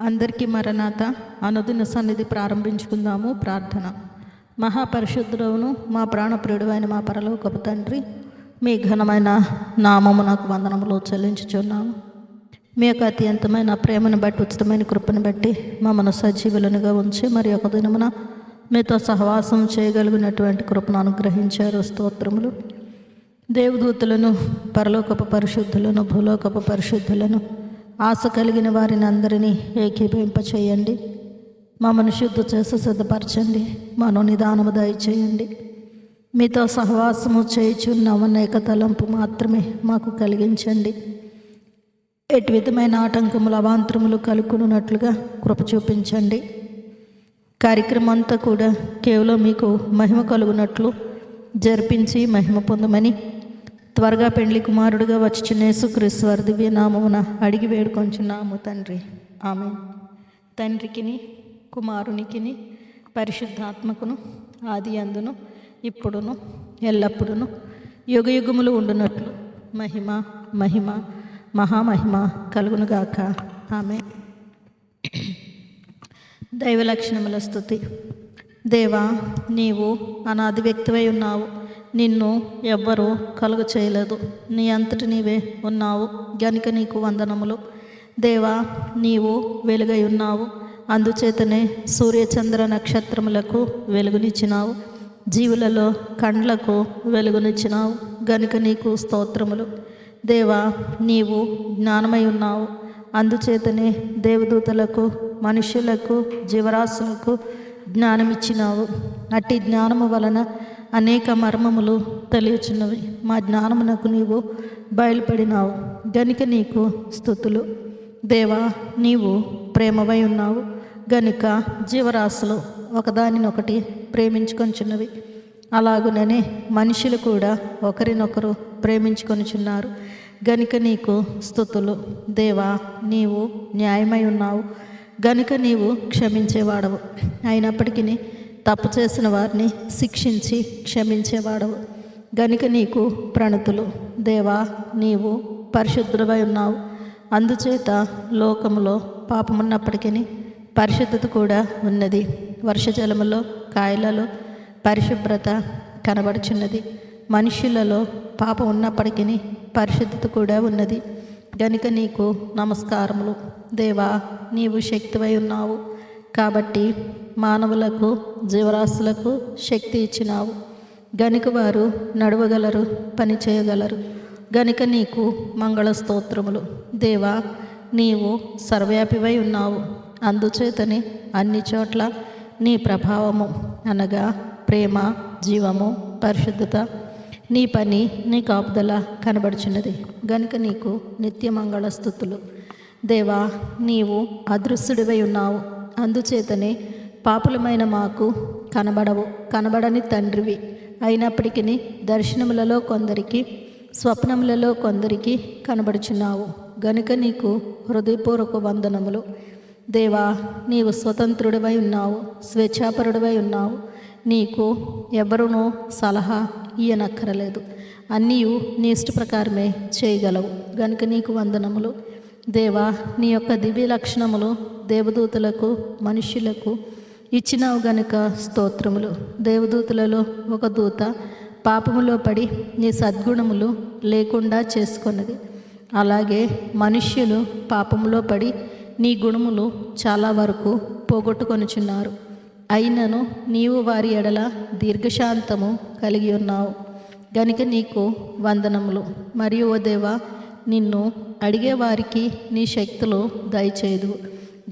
అందరికీ మరణాత అనుదిన సన్నిధి ప్రారంభించుకుందాము. ప్రార్థన. మహాపరిశుద్ధుడవును మా ప్రాణప్రియుడు అయిన మా పరలోకపు తండ్రి, మీ ఘనమైన నామము నాకు వందనములు చెల్లించుచున్నాము. మీ యొక్క అత్యంతమైన ప్రేమను బట్టి, ఉచితమైన కృపను బట్టి మమ్మను సజీవులనుగా ఉంచి మరి ఒక దినమున మీతో సహవాసం చేయగలిగినటువంటి కృపను అనుగ్రహించారు. స్తోత్రములు. దేవదూతులను, పరలోకపు పరిశుద్ధులను, భూలోకపు పరిశుద్ధులను, ఆశ కలిగిన వారిని అందరినీ ఏకీభవింపచేయండి. మమ్మను శుద్ధి చేసి సిద్ధపరచండి. మనో నిదానము దయచేయండి. మీతో సహవాసము చేయుచున్నామన్న ఏక తలంపు మాత్రమే మాకు కలిగించండి. ఎటు విధమైన ఆటంకములు, అవాంతరములు కలుక్కున్నట్లుగా కృప చూపించండి. కార్యక్రమం అంతా కూడా కేవలం మీకు మహిమ కలుగునట్లు జరిపించి మహిమ పొందమని త్వరగా పెండ్లి కుమారుడుగా వచ్చుచున్న యేసుక్రీస్తు వారి దివ్య నామమున అడిగి వేడుకొంచున్నాము తండ్రి. ఆమేన్. తండ్రికిని కుమారునికిని పరిశుద్ధాత్మకును ఆది అందును ఇప్పుడును ఎల్లప్పుడును యుగయుగములు ఉండునట్లు మహిమ మహిమ మహామహిమ కలుగునుగాక. ఆమేన్. దైవ లక్షణముల స్తుతి. దేవా, నీవు అనాది వ్యక్తివై ఉన్నావు. నిన్ను ఎవ్వరూ కలుగు చేయలేదు. నీ అంతటి నీవే ఉన్నావు గనుక నీకు వందనములు. దేవా, నీవు వెలుగై ఉన్నావు. అందుచేతనే సూర్యచంద్ర నక్షత్రములకు వెలుగునిచ్చినావు. జీవులలో కండ్లకు వెలుగునిచ్చినావు గనుక నీకు స్తోత్రములు. దేవా, నీవు జ్ఞానమై ఉన్నావు. అందుచేతనే దేవదూతలకు, మనుష్యులకు, జీవరాశులకు జ్ఞానమిచ్చినావు. అట్టి జ్ఞానము వలన అనేక మర్మములు తెలియచున్నవి. మా జ్ఞానమునకు నీవు బయలుపడినావు గనుక నీకు స్తుతులు. దేవా, నీవు ప్రేమవై ఉన్నావు గనుక జీవరాశులు ఒకదానినొకటి ప్రేమించుకొనిచున్నవి. అలాగుననే మనుషులు కూడా ఒకరినొకరు ప్రేమించుకొనిచున్నారు గనుక నీకు స్తుతులు. దేవా, నీవు న్యాయమై ఉన్నావు గనుక నీవు క్షమించేవాడవు. అయినప్పటికీ తప్పు చేసిన వారిని శిక్షించి క్షమించేవాడవు గనుక నీకు ప్రణతులు. దేవా, నీవు పరిశుద్ధుడవై ఉన్నావు. అందుచేత లోకములో పాపమున్నప్పటికీ పరిశుద్ధత కూడా ఉన్నది. వర్షజలములో, కాయలలో పరిశుభ్రత కనబడుచున్నది. మనుష్యులలో పాపం ఉన్నప్పటికీ పరిశుద్ధత కూడా ఉన్నది గనుక నీకు నమస్కారములు. దేవా, నీవు శక్తివై ఉన్నావు కాబట్టి మానవులకు, జీవరాశులకు శక్తి ఇచ్చినావు గనుక వారు నడవగలరు, పని చేయగలరు గనుక నీకు మంగళ స్తోత్రములు. దేవా, నీవు సర్వవ్యాపివై ఉన్నావు. అందుచేతనే అన్ని చోట్ల నీ ప్రభావము అనగా ప్రేమ, జీవము, పరిశుద్ధత, నీ పని, నీ కాపుదల కనబడుచున్నది గనుక నీకు నిత్య మంగళ స్తుతులు. దేవా, నీవు అదృశ్యుడివై ఉన్నావు. అందుచేతనే పాపులమైన మాకు కనబడని తండ్రివి. అయినప్పటికీ దర్శనములలో కొందరికి, స్వప్నములలో కొందరికి కనబడుచున్నావు గనుక నీకు హృదయపూర్వక వందనములు. దేవా, నీవు స్వతంత్రుడివై ఉన్నావు, స్వేచ్ఛాపరుడివై ఉన్నావు. నీకు ఎవరునూ సలహా ఇయ్యనక్కరలేదు. అన్నీ నీ ఇష్ట ప్రకారమే చేయగలవు గనుక నీకు వందనములు. దేవా, నీ యొక్క దివ్య లక్షణములు దేవదూతలకు, మనుష్యులకు ఇచ్చినావు గనుక స్తోత్రములు. దేవదూతలలో ఒక దూత పాపములో పడి నీ సద్గుణములు లేకుండా చేసుకొన్నది. అలాగే మనుష్యులు పాపములో పడి నీ గుణములు చాలా వరకు పోగొట్టుకొనుచున్నారు. అయినను నీవు వారి ఎడల దీర్ఘశాంతము కలిగి ఉన్నావు గనుక నీకు వందనములు. మరియు ఓ దేవా, నిన్ను అడిగే వారికి నీ శక్తులు దయచేయదు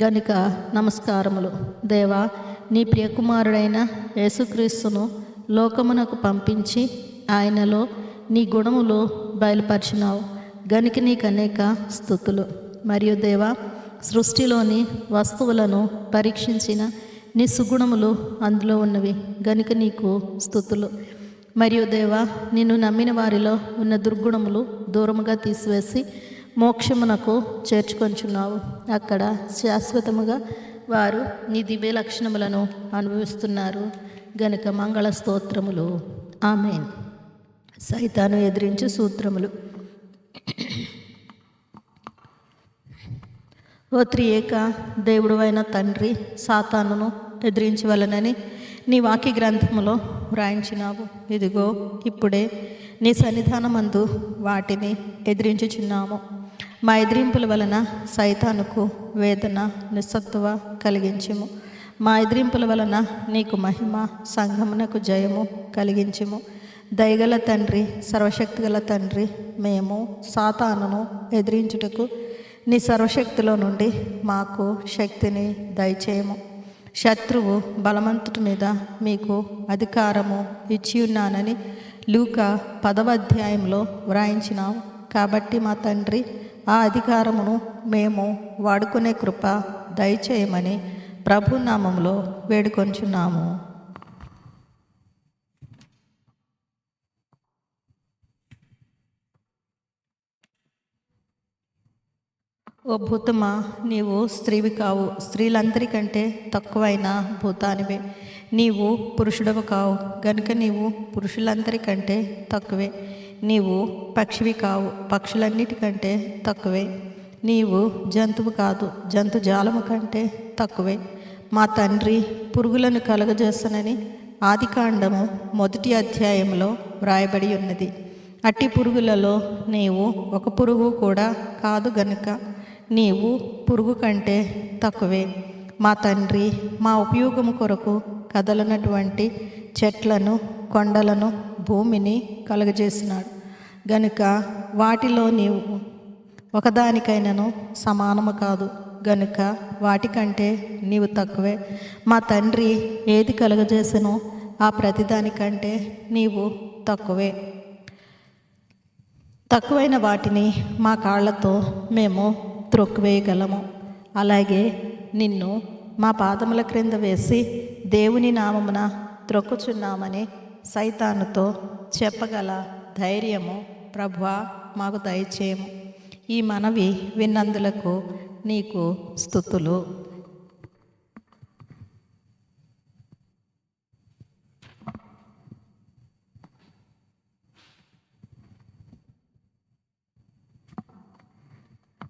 గనుక నమస్కారములు. దేవా, నీ ప్రియకుమారుడైన యేసుక్రీస్తును లోకమునకు పంపించి ఆయనలో నీ గుణములు బయలుపరిచినావు గనుక నీకు అనేక స్తుతులు. మరియు దేవా, సృష్టిలోని వస్తువులను పరీక్షించిన నీ సుగుణములు అందులో ఉన్నవి గనుక నీకు స్తుతులు. మరియు దేవా, నిన్ను నమ్మిన వారిలో ఉన్న దుర్గుణములు దూరముగా తీసివేసి మోక్షమునకు చేర్చుకొంచున్నావు. అక్కడ శాశ్వతముగా వారు నీ దివ్య లక్షణములను అనుభవిస్తున్నారు గనుక మంగళ స్తోత్రములు. ఆమేన్. సైతాను ఎదిరించు సూత్రములు. ఓ త్రియేక దేవుడు అయిన తండ్రి, సాతానును ఎదిరించవలనని నీ వాక్య గ్రంథములో వ్రాయించినావు. ఇదిగో ఇప్పుడే నీ సన్నిధానమందు వాటిని ఎదిరించుచున్నాము. మా ఎదిరింపుల వలన సైతానుకు వేదన, నిస్సత్తువ కలిగించుము. మా ఎదిరింపుల వలన నీకు మహిమ, సంఘమునకు జయము కలిగించుము. దయగల తండ్రి, సర్వశక్తిగల తండ్రి, మేము సాతానును ఎదిరించుటకు నీ సర్వశక్తిలో నుండి మాకు శక్తిని దయచేయము. శత్రువు బలవంతుడి మీద మీకు అధికారము ఇచ్చి ఉన్నానని లూకా 10వ అధ్యాయంలో వ్రాయించినావు. కాబట్టి మా తండ్రి, ఆ అధికారమును మేము వాడుకునే కృప దయచేయమని ప్రభు నామములో వేడుకొంచున్నాము. ఓ భూతమా, నీవు స్త్రీవి కావు, స్త్రీలందరికంటే తక్కువైన భూతానివే. నీవు పురుషుడవు కావు గనుక నీవు పురుషులందరికంటే తక్కువే. నీవు పక్షివి కావు, పక్షులన్నిటికంటే తక్కువే. నీవు జంతువు కాదు, జంతుజాలము కంటే తక్కువే. మా తండ్రి పురుగులను కలుగజేసనని ఆదికాండము 1వ అధ్యాయంలో వ్రాయబడి ఉన్నది. అట్టి పురుగులలో నీవు ఒక పురుగు కూడా కాదు గనుక నీవు పురుగు కంటే తక్కువే. మా తండ్రి మా ఉపయోగము కొరకు కదలనటువంటి చెట్లను, కొండలను, భూమిని కలుగజేసినాడు గనుక వాటిలో నీవు ఒకదానికైనను సమానము కాదు గనుక వాటికంటే నీవు తక్కువే. మా తండ్రి ఏది కలుగజేసనో ఆ ప్రతిదానికంటే నీవు తక్కువే. తక్కువైన వాటిని మా కాళ్ళతో మేము త్రొక్కివేయగలము. అలాగే నిన్ను మా పాదముల క్రింద వేసి దేవుని నామమున త్రొక్కుచున్నామని సైతానుతో చెప్పగల ధైర్యము ప్రభువా మాకు దయచేయము. ఈ మనవి విన్నందులకు నీకు స్తుతులు.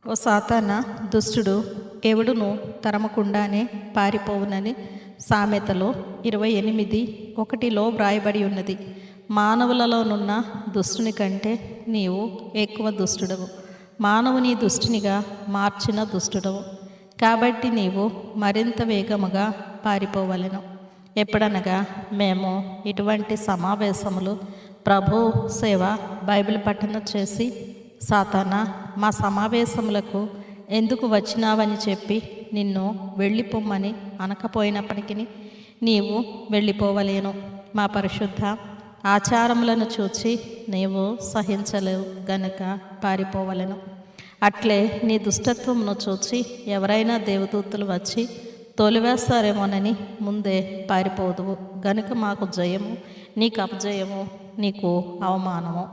ఓ సాతాన, దుష్టుడు ఎవడును తరమకుండానే పారిపోవునని సామెతలో 28:1 వ్రాయబడి ఉన్నది. మానవులలోనున్న దుష్టుని కంటే నీవు ఎక్కువ దుష్టుడవు, మానవుని దుష్టునిగా మార్చిన దుష్టుడవు. కాబట్టి నీవు మరింత వేగముగా పారిపోవలెను. ఎప్పుడనగా మేము ఇటువంటి సమావేశములు, ప్రభు సేవ, బైబిల్ పఠన చేసి సాతానా మా సమావేశములకు ఎందుకు వచ్చినావని చెప్పి నిన్ను వెళ్ళిపోమ్మని అనకపోయినప్పటికీ నీవు వెళ్ళిపోవలేను. మా పరిశుద్ధ ఆచారములను చూచి నీవు సహించలేవు గనుక పారిపోవలెను. అట్లే నీ దుష్టత్వమును చూచి ఎవరైనా దేవదూతలు వచ్చి తోలివేస్తారేమోనని ముందే పారిపోదువు గనుక మాకు జయము, నీకు అపజయము, నీకు అవమానము.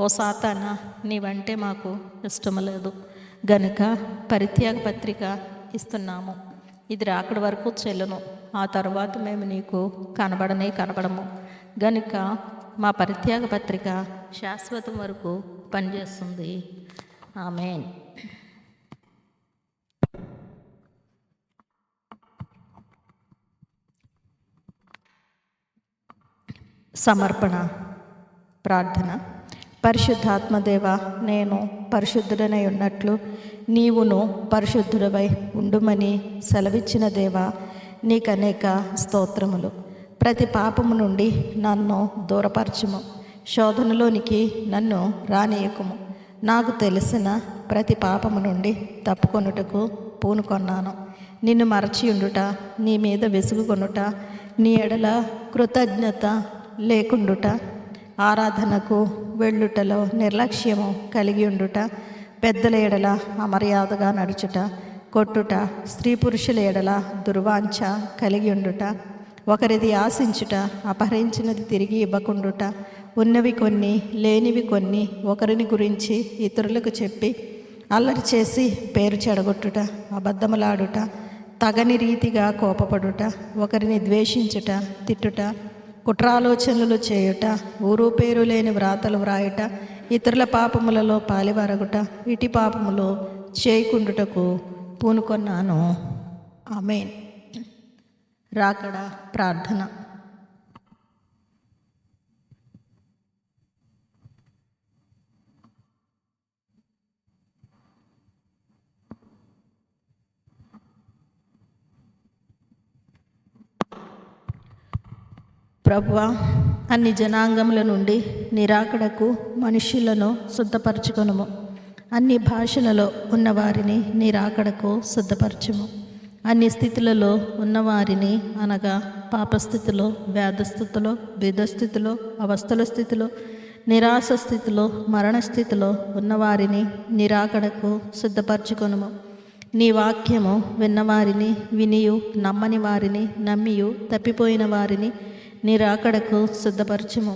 ఓ సాతానా, నీవంటే మాకు ఇష్టము లేదు గనుక పరిత్యాగ పత్రిక ఇస్తున్నాము. ఇది రాకడి వరకు చెల్లును. ఆ తర్వాత మేము నీకు కనబడము గనుక మా పరిత్యాగ పత్రిక శాశ్వతం వరకు పనిచేస్తుంది. ఆమేన్. సమర్పణ ప్రార్థన. పరిశుద్ధాత్మదేవ, నేను పరిశుద్ధుడనై ఉన్నట్లు నీవును పరిశుద్ధుడవై ఉండుమని సెలవిచ్చిన దేవా, నీకనేక స్తోత్రములు. ప్రతి పాపము నుండి నన్ను దూరపరచుము, శోధనలోనికి నన్ను రానియకుము. నాకు తెలిసిన ప్రతి పాపము నుండి తప్పుకొనుటకు పూనుకొన్నాను. నిన్ను మరచియుండుట, నీ మీద విసుగుకొనుట, నీ ఎడల కృతజ్ఞత లేకుండుట, ఆరాధనకు వెళ్ళుటలో నిర్లక్ష్యము కలిగి ఉండుట, పెద్దల ఎడల అమర్యాదగా నడుచుట, కొట్టుట, స్త్రీ పురుషుల ఎడల దుర్వాంఛ కలిగి ఉండుట, ఒకరిది ఆశించుట, అపహరించినది తిరిగి ఇవ్వకుండుట, ఉన్నవి కొన్ని లేనివి కొన్ని ఒకరిని గురించి ఇతరులకు చెప్పి అల్లరి చేసి పేరు చెడగొట్టుట, అబద్ధములాడుట, తగని రీతిగా కోపపడుట, ఒకరిని ద్వేషించుట, తిట్టుట, కుట్రాలోచనలు చేయుట, ఊరు పేరు లేని వ్రాతలు వ్రాయుట, ఇతరుల పాపములలో పాలివరగుట, ఇటు పాపములో చేయకుండుటకు పూనుకొన్నాను. ఆమేన్. రాకడ ప్రార్థన. ప్రభువా, అన్ని జనాంగముల నుండి నిరాకడకు మనుష్యులను శుద్ధపరచుకొనుము. అన్ని భాషలలో ఉన్నవారిని నిరాకడకు శుద్ధపరచుము. అన్ని స్థితులలో ఉన్నవారిని, అనగా పాపస్థితిలో, వ్యాధస్థితిలో, బీదస్థితిలో, అవస్థల స్థితిలో, నిరాశ స్థితిలో, మరణస్థితిలో ఉన్నవారిని నిరాకడకు శుద్ధపరచుకొనుము. నీ వాక్యము విన్నవారిని వినియు, నమ్మని వారిని నమ్మియు, తప్పిపోయిన వారిని నిరాకడకు శుద్ధపరచుము.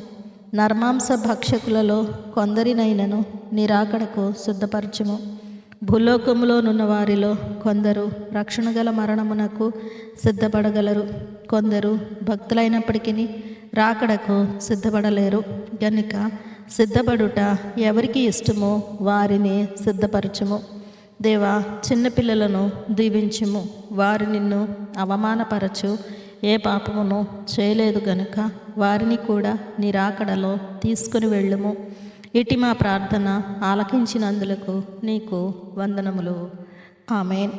నర్మాంస భక్షకులలో కొందరినైనను నిరాకడకు శుద్ధపరచుము. భూలోకములోనున్న వారిలో కొందరు రక్షణ గల మరణమునకు సిద్ధపడగలరు, కొందరు భక్తులైనప్పటికీ రాకడకు సిద్ధపడలేరు. గనుక సిద్ధపడుట ఎవరికి ఇష్టమో వారిని సిద్ధపరచుము. దేవా, చిన్నపిల్లలను దీవించుము. వారు నిన్ను అవమానపరచు ఏ పాపమును చేయలేదు గనుక వారిని కూడా నిరాకడలో తీసుకుని వెళ్ళుము. ఇటు మా ప్రార్థన ఆలకించినందులకు నీకు వందనములు. ఆమేన్.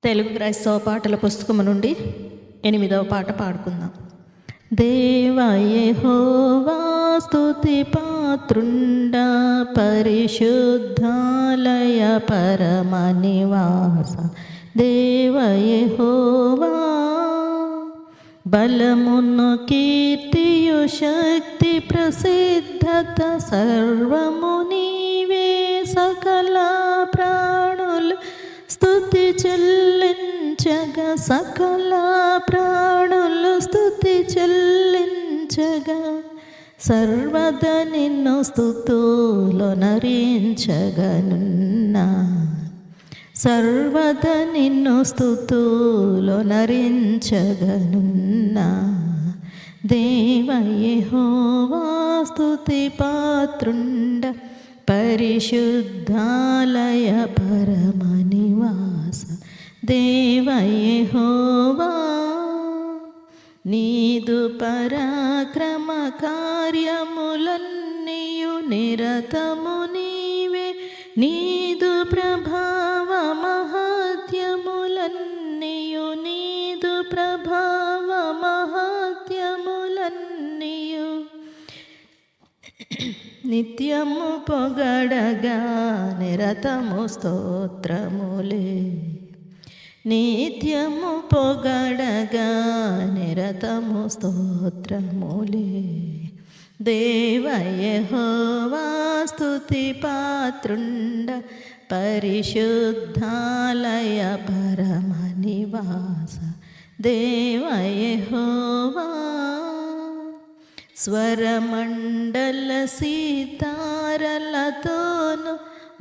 తెలుగు క్రైస్తవ పాటల పుస్తకము నుండి 8వ పాట పాడుకుందాం. దేవ యెహోవా స్తుతి పాత్రుండా, పరిశుద్ధాలయ పరమ నివాస. దేవ యెహోవా బలమును కీర్తియు శక్తి ప్రసిద్ధత సర్వము నీవే. సకల ప్రాణులు స్తుతి చెల్లించగా, సకల ప్రాణులు స్తుతి చెల్లించగా, సర్వద నిన్ను స్తుతులు నరించగనున్నా, సర్వద నిన్ను స్తుతులు నరించగనున్నా. దేవ యెహోవా స్తుతి పాత్రుండ, పరిశుద్ధాలయ పరమ నివాస. దేవ యెహోవా నీదు పరాక్రమ కార్యములన్నీయు నిరతము నీవే. నీదు ప్రభావ మహత్యములన్నీయు, నీదు ప్రభావ మహత్యములన్నీయు నిత్యము పొగడగా నిరతము స్తోత్రములే. నిత్యము పొగడగా నిరతము స్తోత్రములే. దేవ యెహోవా స్తుతి పాత్రుండ, పరిశుద్ధాలయ పరమ నివాస. దేవ యెహోవా స్వరమండల సీతారలతోను,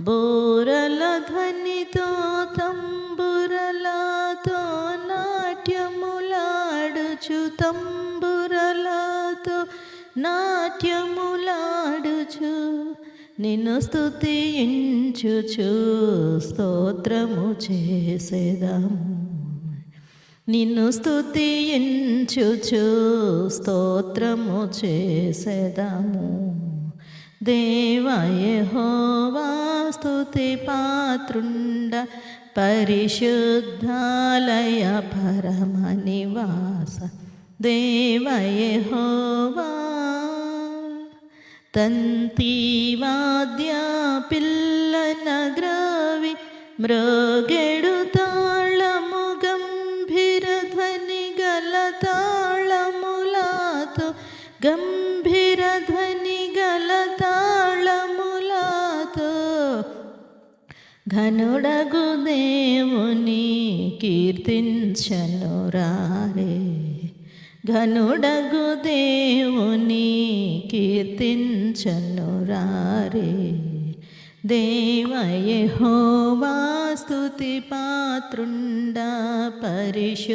బోరల ధ్వనితో, తంబురలతో నాట్యములాడుచు, తంబురలతో నాట్యములాడుచు నిన్ను స్తుతించుచు స్తోత్రము చేసేదము. నిన్ను స్తుతించుచు స్తోత్రము చేసేదము. దేవ యెహోవా స్తుతి పాత్రుండ, పరిశుద్ధాలయ పరమ నివాస. దేవ యెహోవా తంతివాద్య పిల్లన గ్రవి మ్రోగెడు తాళము, గంభీర ధ్వని గల తాళములాతో, గంభీర ధ్వని గల తాళములాతో ఘనుడగు దేవుని కీర్తించను రారే. ఘనుడగు దేవుని కీర్తించను రారే. దేవ యెహోవా స్తుతి పాత్రుండా పరిశుద్ధాలయ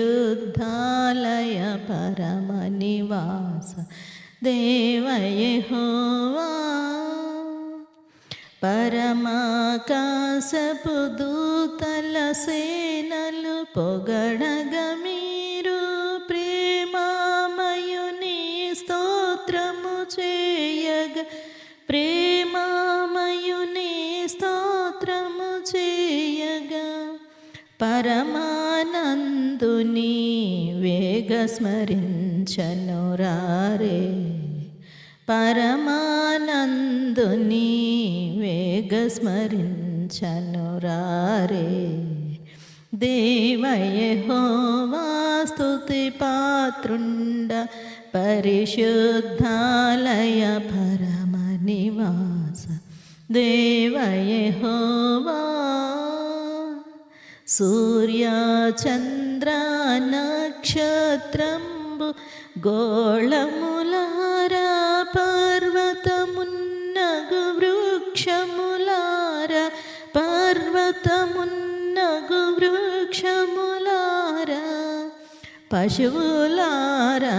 పరమ నివాస దేవ యెహోవా పరమాకాశపు దూతల సేనలు పొగడగ మీరు ప్రేమామయుని స్తోత్రము చేయగ ప్రేమామయుని స్తోత్రము చేయగా పరమానందుని వేగ స్మరించను రారే పరమానందుని వేగ స్మరించను రారే దేవ యెహోవా స్తుతి పాత్రుండ పరిశుద్ధాలయ పరమ నివాస దేవ యెహోవా సూర్య చంద్ర నక్షత్రంబు గోళములారా పర్వతమున్నగు వృక్షములారా పర్వతమున్నగు వృక్షములారా పశువులారా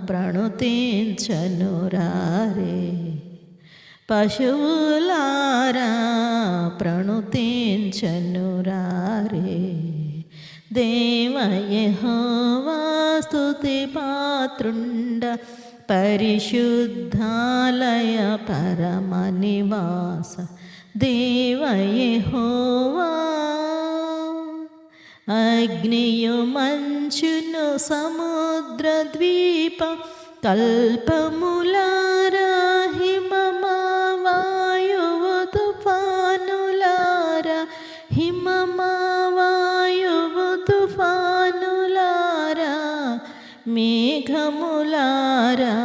ప్రణుతించను రారే పశువులారా ప్రణుతించను రారే దేవ యెహోవా స్తుతి పాత్రుండ పరిశుద్ధాలయ పరమ నివాస దేవ యెహోవా అగ్నియు మంచును సముద్ర ద్వీప కల్పములారా హిమమా వాయువు తుఫానులారా హిమమా వాయువు తుఫానులారా మేఘములారా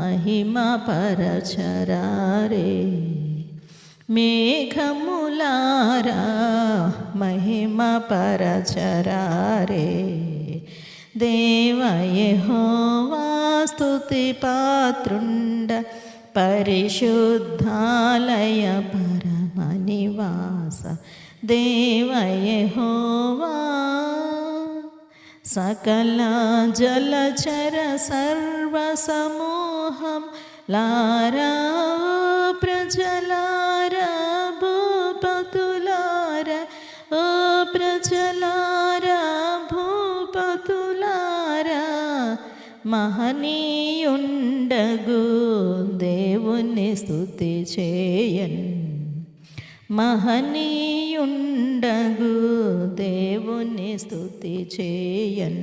మహిమ పరచరారే మేఘములారా మహిమ పరచరారే దేవ యెహోవా స్తుతి పాత్రుండ పరిశుద్ధాలయ పరమ నివాస దేవ యెహోవా సకల జలచర సర్వ సమూహం లారా ప్రజలారా భూపతులారా ఓ ప్రజలారా భూపతులారా మహనీయుండగు దేవుని స్తుతి చేయన్ మహనీయుండగు దేవుని స్తుతి చేయన్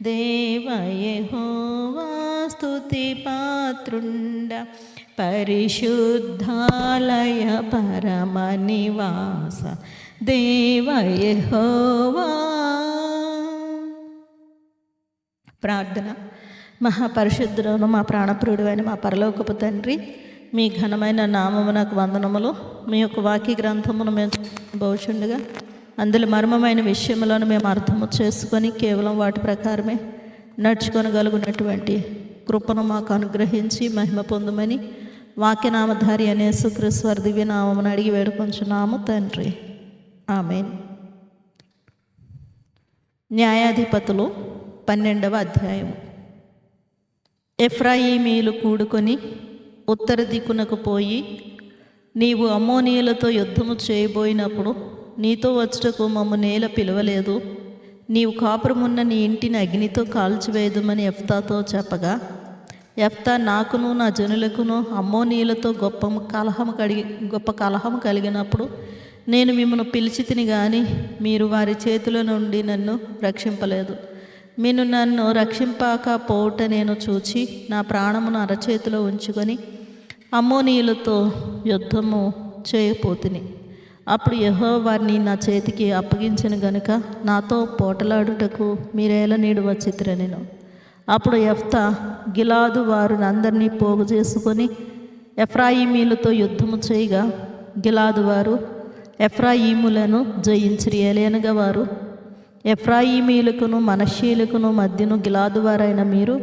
దేవ యెహోవా స్తుతి పాత్రుండ పరిశుద్ధాలయ పరమ నివాస దేవ యెహోవా. ప్రార్థన. మహాపరిశుద్ధులను మా ప్రాణప్రియుడైన మా పరలోకపు తండ్రి, మీ ఘనమైన నామమునకు వందనములు. మీ యొక్క వాక్య గ్రంథమును మేము భవిష్యుండగా అందులో మర్మమైన విషయములను మేము అర్థము చేసుకొని కేవలం వాటి ప్రకారమే నడుచుకొనగలుగునటువంటి కృపను మాకు అనుగ్రహించి మహిమ పొందమని వాక్యనామధారి అనే యేసుక్రీస్తు దివ్య నామమును అడిగి వేడుకొంచున్నాము తండ్రి, ఆమేన్. న్యాయాధిపతులు 12వ అధ్యాయము. ఎఫ్రాయిమీలు కూడుకొని ఉత్తర దిక్కునకు పోయి, నీవు అమ్మోనీయులతో యుద్ధము చేయబోయినప్పుడు నీతో వచ్చుటకు మమ్ము నేల పిలవలేదు, నీవు కాపురమున్న నీ ఇంటిని అగ్నితో కాల్చివేయదుమని యెఫ్తాతో చెప్పగా, యెఫ్తా నాకును నా జనులకును అమ్మోనీయులతో గొప్ప కలహము కలిగినప్పుడు నేను మిమ్మల్ని పిలిచితిని గాని మీరు వారి చేతుల నుండి నన్ను రక్షింపలేదు. మీరు నన్ను రక్షింపాక పోవుట నేను చూచి నా ప్రాణమును అరచేతిలో ఉంచుకొని అమ్మోనీయులతో యుద్ధము చేయపోతిని. అప్పుడు యెహోవా వారిని నా చేతికి అప్పగించిన గనుక నాతో పోటలాడుటకు మీరేలా నీడు వచ్చితిరనెను. అప్పుడు యెఫ్తా గిలాదు వారిని అందరినీ పోగు చేసుకొని ఎఫ్రాయిమీలతో యుద్ధము చేయగా, గిలాదు వారు ఎఫ్రాయిములను జయించిరి. ఏలయనగా వారు ఎఫ్రాయిమీలకును మనష్షీలకును మధ్యను గిలాదు వారైన మీరు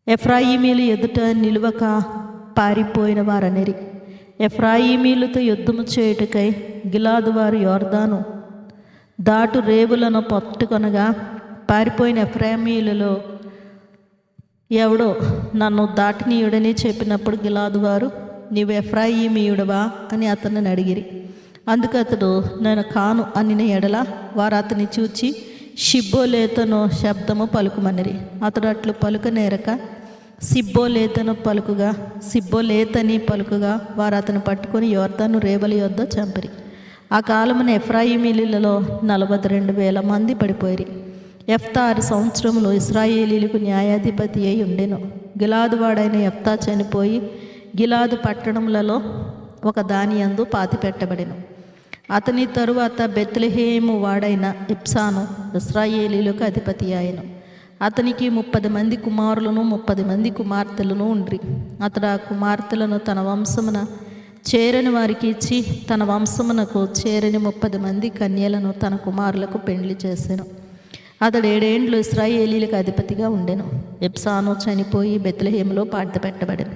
ఎఫ్రాయిమీలు ఎదుట నిలువక పారిపోయిన వారనిరి. ఎఫ్రాయిమీలతో యుద్ధము చేయుటకై గిలాదు వారు యోర్దాను దాటు రేవులను పట్టుకొనగా పారిపోయిన ఎఫ్రాయిమీలలో ఎవడో నన్ను దాటినీయుడని చెప్పినప్పుడు గిలాదు వారు, నీవు ఎఫ్రాయిమీయుడవా అని అతన్ని అడిగిరి. అందుకు అతడు, నేను కాను అని ఎడల వారు అతని చూచి షిబ్బోలేతను శబ్దము పలుకుమనిరి. అతడు అట్లు పలుకనేరక సిబ్బోలేతని పలుకుగా వారు అతను పట్టుకొని యోర్దాను రేవల యొద్ద చంపిరి. ఆ కాలమున ఎఫ్రాయిమీలలో 42,000 మంది పడిపోయిరి. యెఫ్తా 6 సంవత్సరములు ఇశ్రాయేలీలకు న్యాయాధిపతి అయి ఉండెను. గిలాదు వాడైన యెఫ్తా చనిపోయి గిలాదు పట్టణములలో ఒక దాని యందు పాతిపెట్టబడెను. అతని తరువాత బెత్లెహేము వాడైన ఇబ్సాను ఇశ్రాయేలీలకు అధిపతి ఆయను. అతనికి 30 మంది కుమారులను 30 మంది కుమార్తెలను ఉండ్రి. అతడు ఆ కుమార్తెలను తన వంశమున చేరని వారికి ఇచ్చి తన వంశమునకు చేరని 30 మంది కన్యలను తన కుమారులకు పెండ్లి చేసెను. అతడు 7 ఏండ్లు ఇశ్రాయేలీలకు అధిపతిగా ఉండెను. ఇబ్సాను చనిపోయి బెత్లెహేములో పాతిపెట్టబడెను.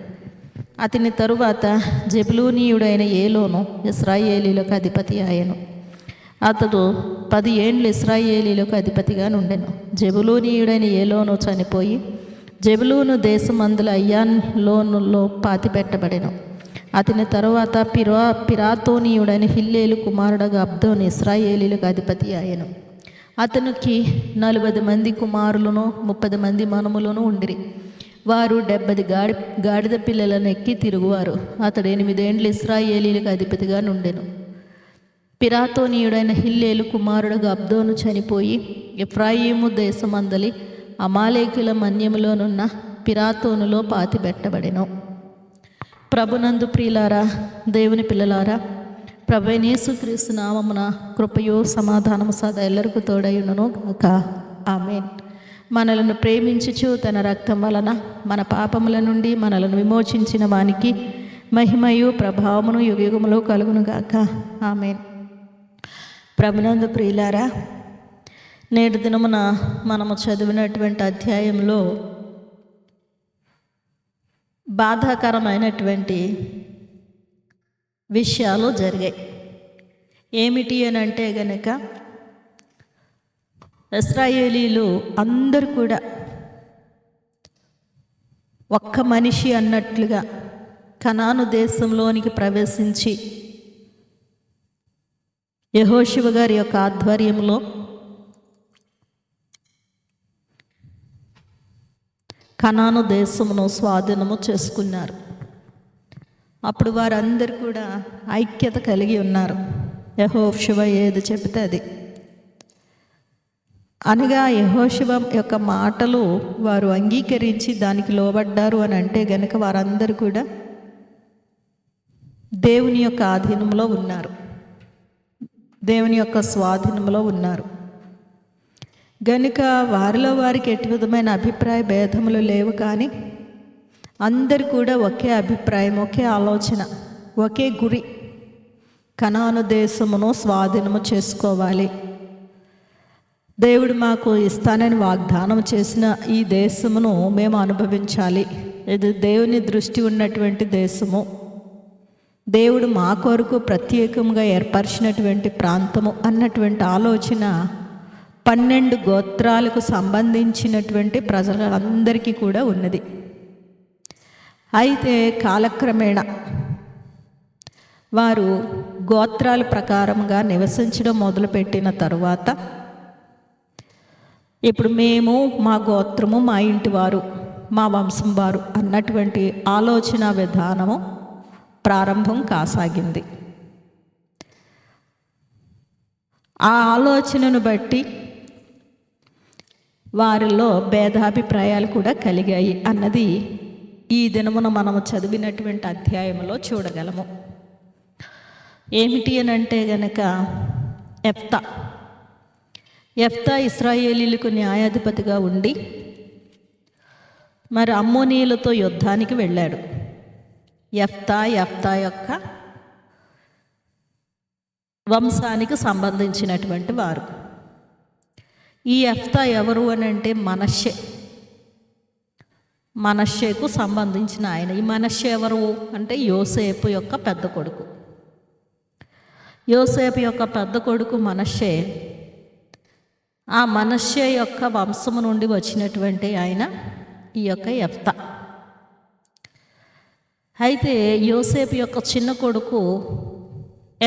అతని తరువాత జెబులూనీయుడైన ఏలోను ఇశ్రాయేలీలకు అధిపతి ఆయను. అతడు 10 ఏండ్లు ఇశ్రాయేలీలకు అధిపతిగా నుండెను. జెబులూనీయుడైన ఏలోను చనిపోయి జెబులూను దేశమందుల అయ్యాలోనులో పాతిపెట్టబడెను. అతని తరువాత పిరాతోనీయుడైన హిల్లేలు కుమారుడగా అబ్దోను ఇశ్రాయేలీలకు అధిపతి ఆయను. అతనికి 40 మంది కుమారులను 30 మంది మనుములను ఉండిరి. వారు 70 గాడిద పిల్లలను ఎక్కి తిరుగువారు. అతడు 8 ఏండ్లు ఇశ్రాయేలీలకు అధిపతిగా నుండెను. పిరాతోనీయుడైన హిల్లేలు కుమారుడుగా అబ్దోను చనిపోయి ఎఫ్రాయిము దేశమందలి అమాలేకుల మన్యములోనున్న పిరాతోనులో పాతిపెట్టబడెను. ప్రభునందు ప్రియులారా, దేవుని పిల్లలారా, ప్రభువైన యేసుక్రీస్తు నామమున కృపయో సమాధానము సదా ఎల్లరికూ తోడయుండును గాక. ఆమేన్. మనలను ప్రేమించుచు తన రక్తం వలన మన పాపముల నుండి మనలను విమోచించిన వానికి మహిమయు ప్రభావమును యుగయుగములో కలుగును గాక. ఆమేన్. ప్రభునందు ప్రియులారా, నేటి దినమున మనము చదివినటువంటి అధ్యాయంలో బాధాకరమైనటువంటి విషయాలు జరిగాయి. ఏమిటి అని అంటే గనక ఇశ్రాయేలీలు అందరూ కూడా ఒక్క మనిషి అన్నట్లుగా కనాను దేశంలోనికి ప్రవేశించి యెహోషువ గారి యొక్క ఆధ్వర్యంలో కనాను దేశమును స్వాధీనము చేసుకున్నారు. అప్పుడు వారందరూ కూడా ఐక్యత కలిగి ఉన్నారు. యెహోషువ ఏది చెబితే అది అనగా యెహోషువ యొక్క మాటలు వారు అంగీకరించి దానికి లోబడ్డారు అని అంటే గనక వారందరూ కూడా దేవుని యొక్క ఆధీనంలో ఉన్నారు, దేవుని యొక్క స్వాధీనంలో ఉన్నారు. గనుక వారిలో వారికి ఎటు విధమైన అభిప్రాయ భేదములు లేవు, కానీ అందరు కూడా ఒకే అభిప్రాయం, ఒకే ఆలోచన, ఒకే గురి. కనాను దేశమును స్వాధీనము చేసుకోవాలి, దేవుడు మాకు ఇస్తానని వాగ్దానం చేసిన ఈ దేశమును మేము అనుభవించాలి, ఇది దేవుని దృష్టి ఉన్నటువంటి దేశము, దేవుడు మా కొరకు ప్రత్యేకంగా ఏర్పరిచినటువంటి ప్రాంతము అన్నటువంటి ఆలోచన 12 గోత్రాలకు సంబంధించినటువంటి ప్రజలందరికీ కూడా ఉన్నది. అయితే కాలక్రమేణా వారు గోత్రాల ప్రకారంగా నివసించడం మొదలుపెట్టిన తరువాత ఇప్పుడు మేము, మా గోత్రము, మా ఇంటి వారు, మా వంశం వారు అన్నటువంటి ఆలోచన విధానము ప్రారంభం కాసాగింది. ఆ ఆలోచనను బట్టి వారిలో భేదాభిప్రాయాలు కూడా కలిగాయి అన్నది ఈ దినమున మనము చదివినటువంటి అధ్యాయంలో చూడగలము. ఏమిటి అని అంటే గనక యెఫ్తా ఇశ్రాయేలీలకు న్యాయాధిపతిగా ఉండి మరి అమ్మోనీయులతో యుద్ధానికి వెళ్ళాడు. యెఫ్తా యొక్క వంశానికి సంబంధించినటువంటి వారు. ఈ యెఫ్తా ఎవరు అని అంటే మనష్షే. మనష్షేకు సంబంధించిన ఆయన. ఈ మనష్షే ఎవరు అంటే యోసేపు యొక్క పెద్ద కొడుకు. యోసేపు యొక్క పెద్ద కొడుకు మనష్షే. ఆ మనష్షే యొక్క వంశము నుండి వచ్చినటువంటి ఆయన ఈ యొక్క యెఫ్తా. అయితే యోసేపు యొక్క చిన్న కొడుకు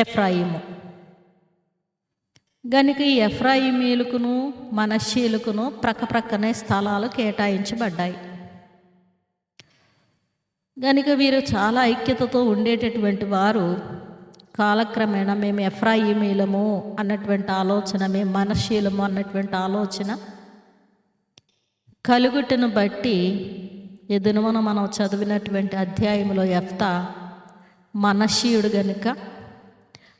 ఎఫ్రాయిము. గనుక ఈ ఎఫ్రాయిమీలకును మనష్షీలకును ప్రక్కనే స్థలాలు కేటాయించబడ్డాయి. గనుక వీరు చాలా ఐక్యతతో ఉండేటటువంటి వారు కాలక్రమేణా మేము ఎఫ్రాయిమీలము అన్నటువంటి ఆలోచన, మేము మనష్షీలము అన్నటువంటి ఆలోచన కలుగుటను బట్టి ఈ దినమున మనం చదివినటువంటి అధ్యాయంలో యెఫ్తా మనష్షీయుడు గనుక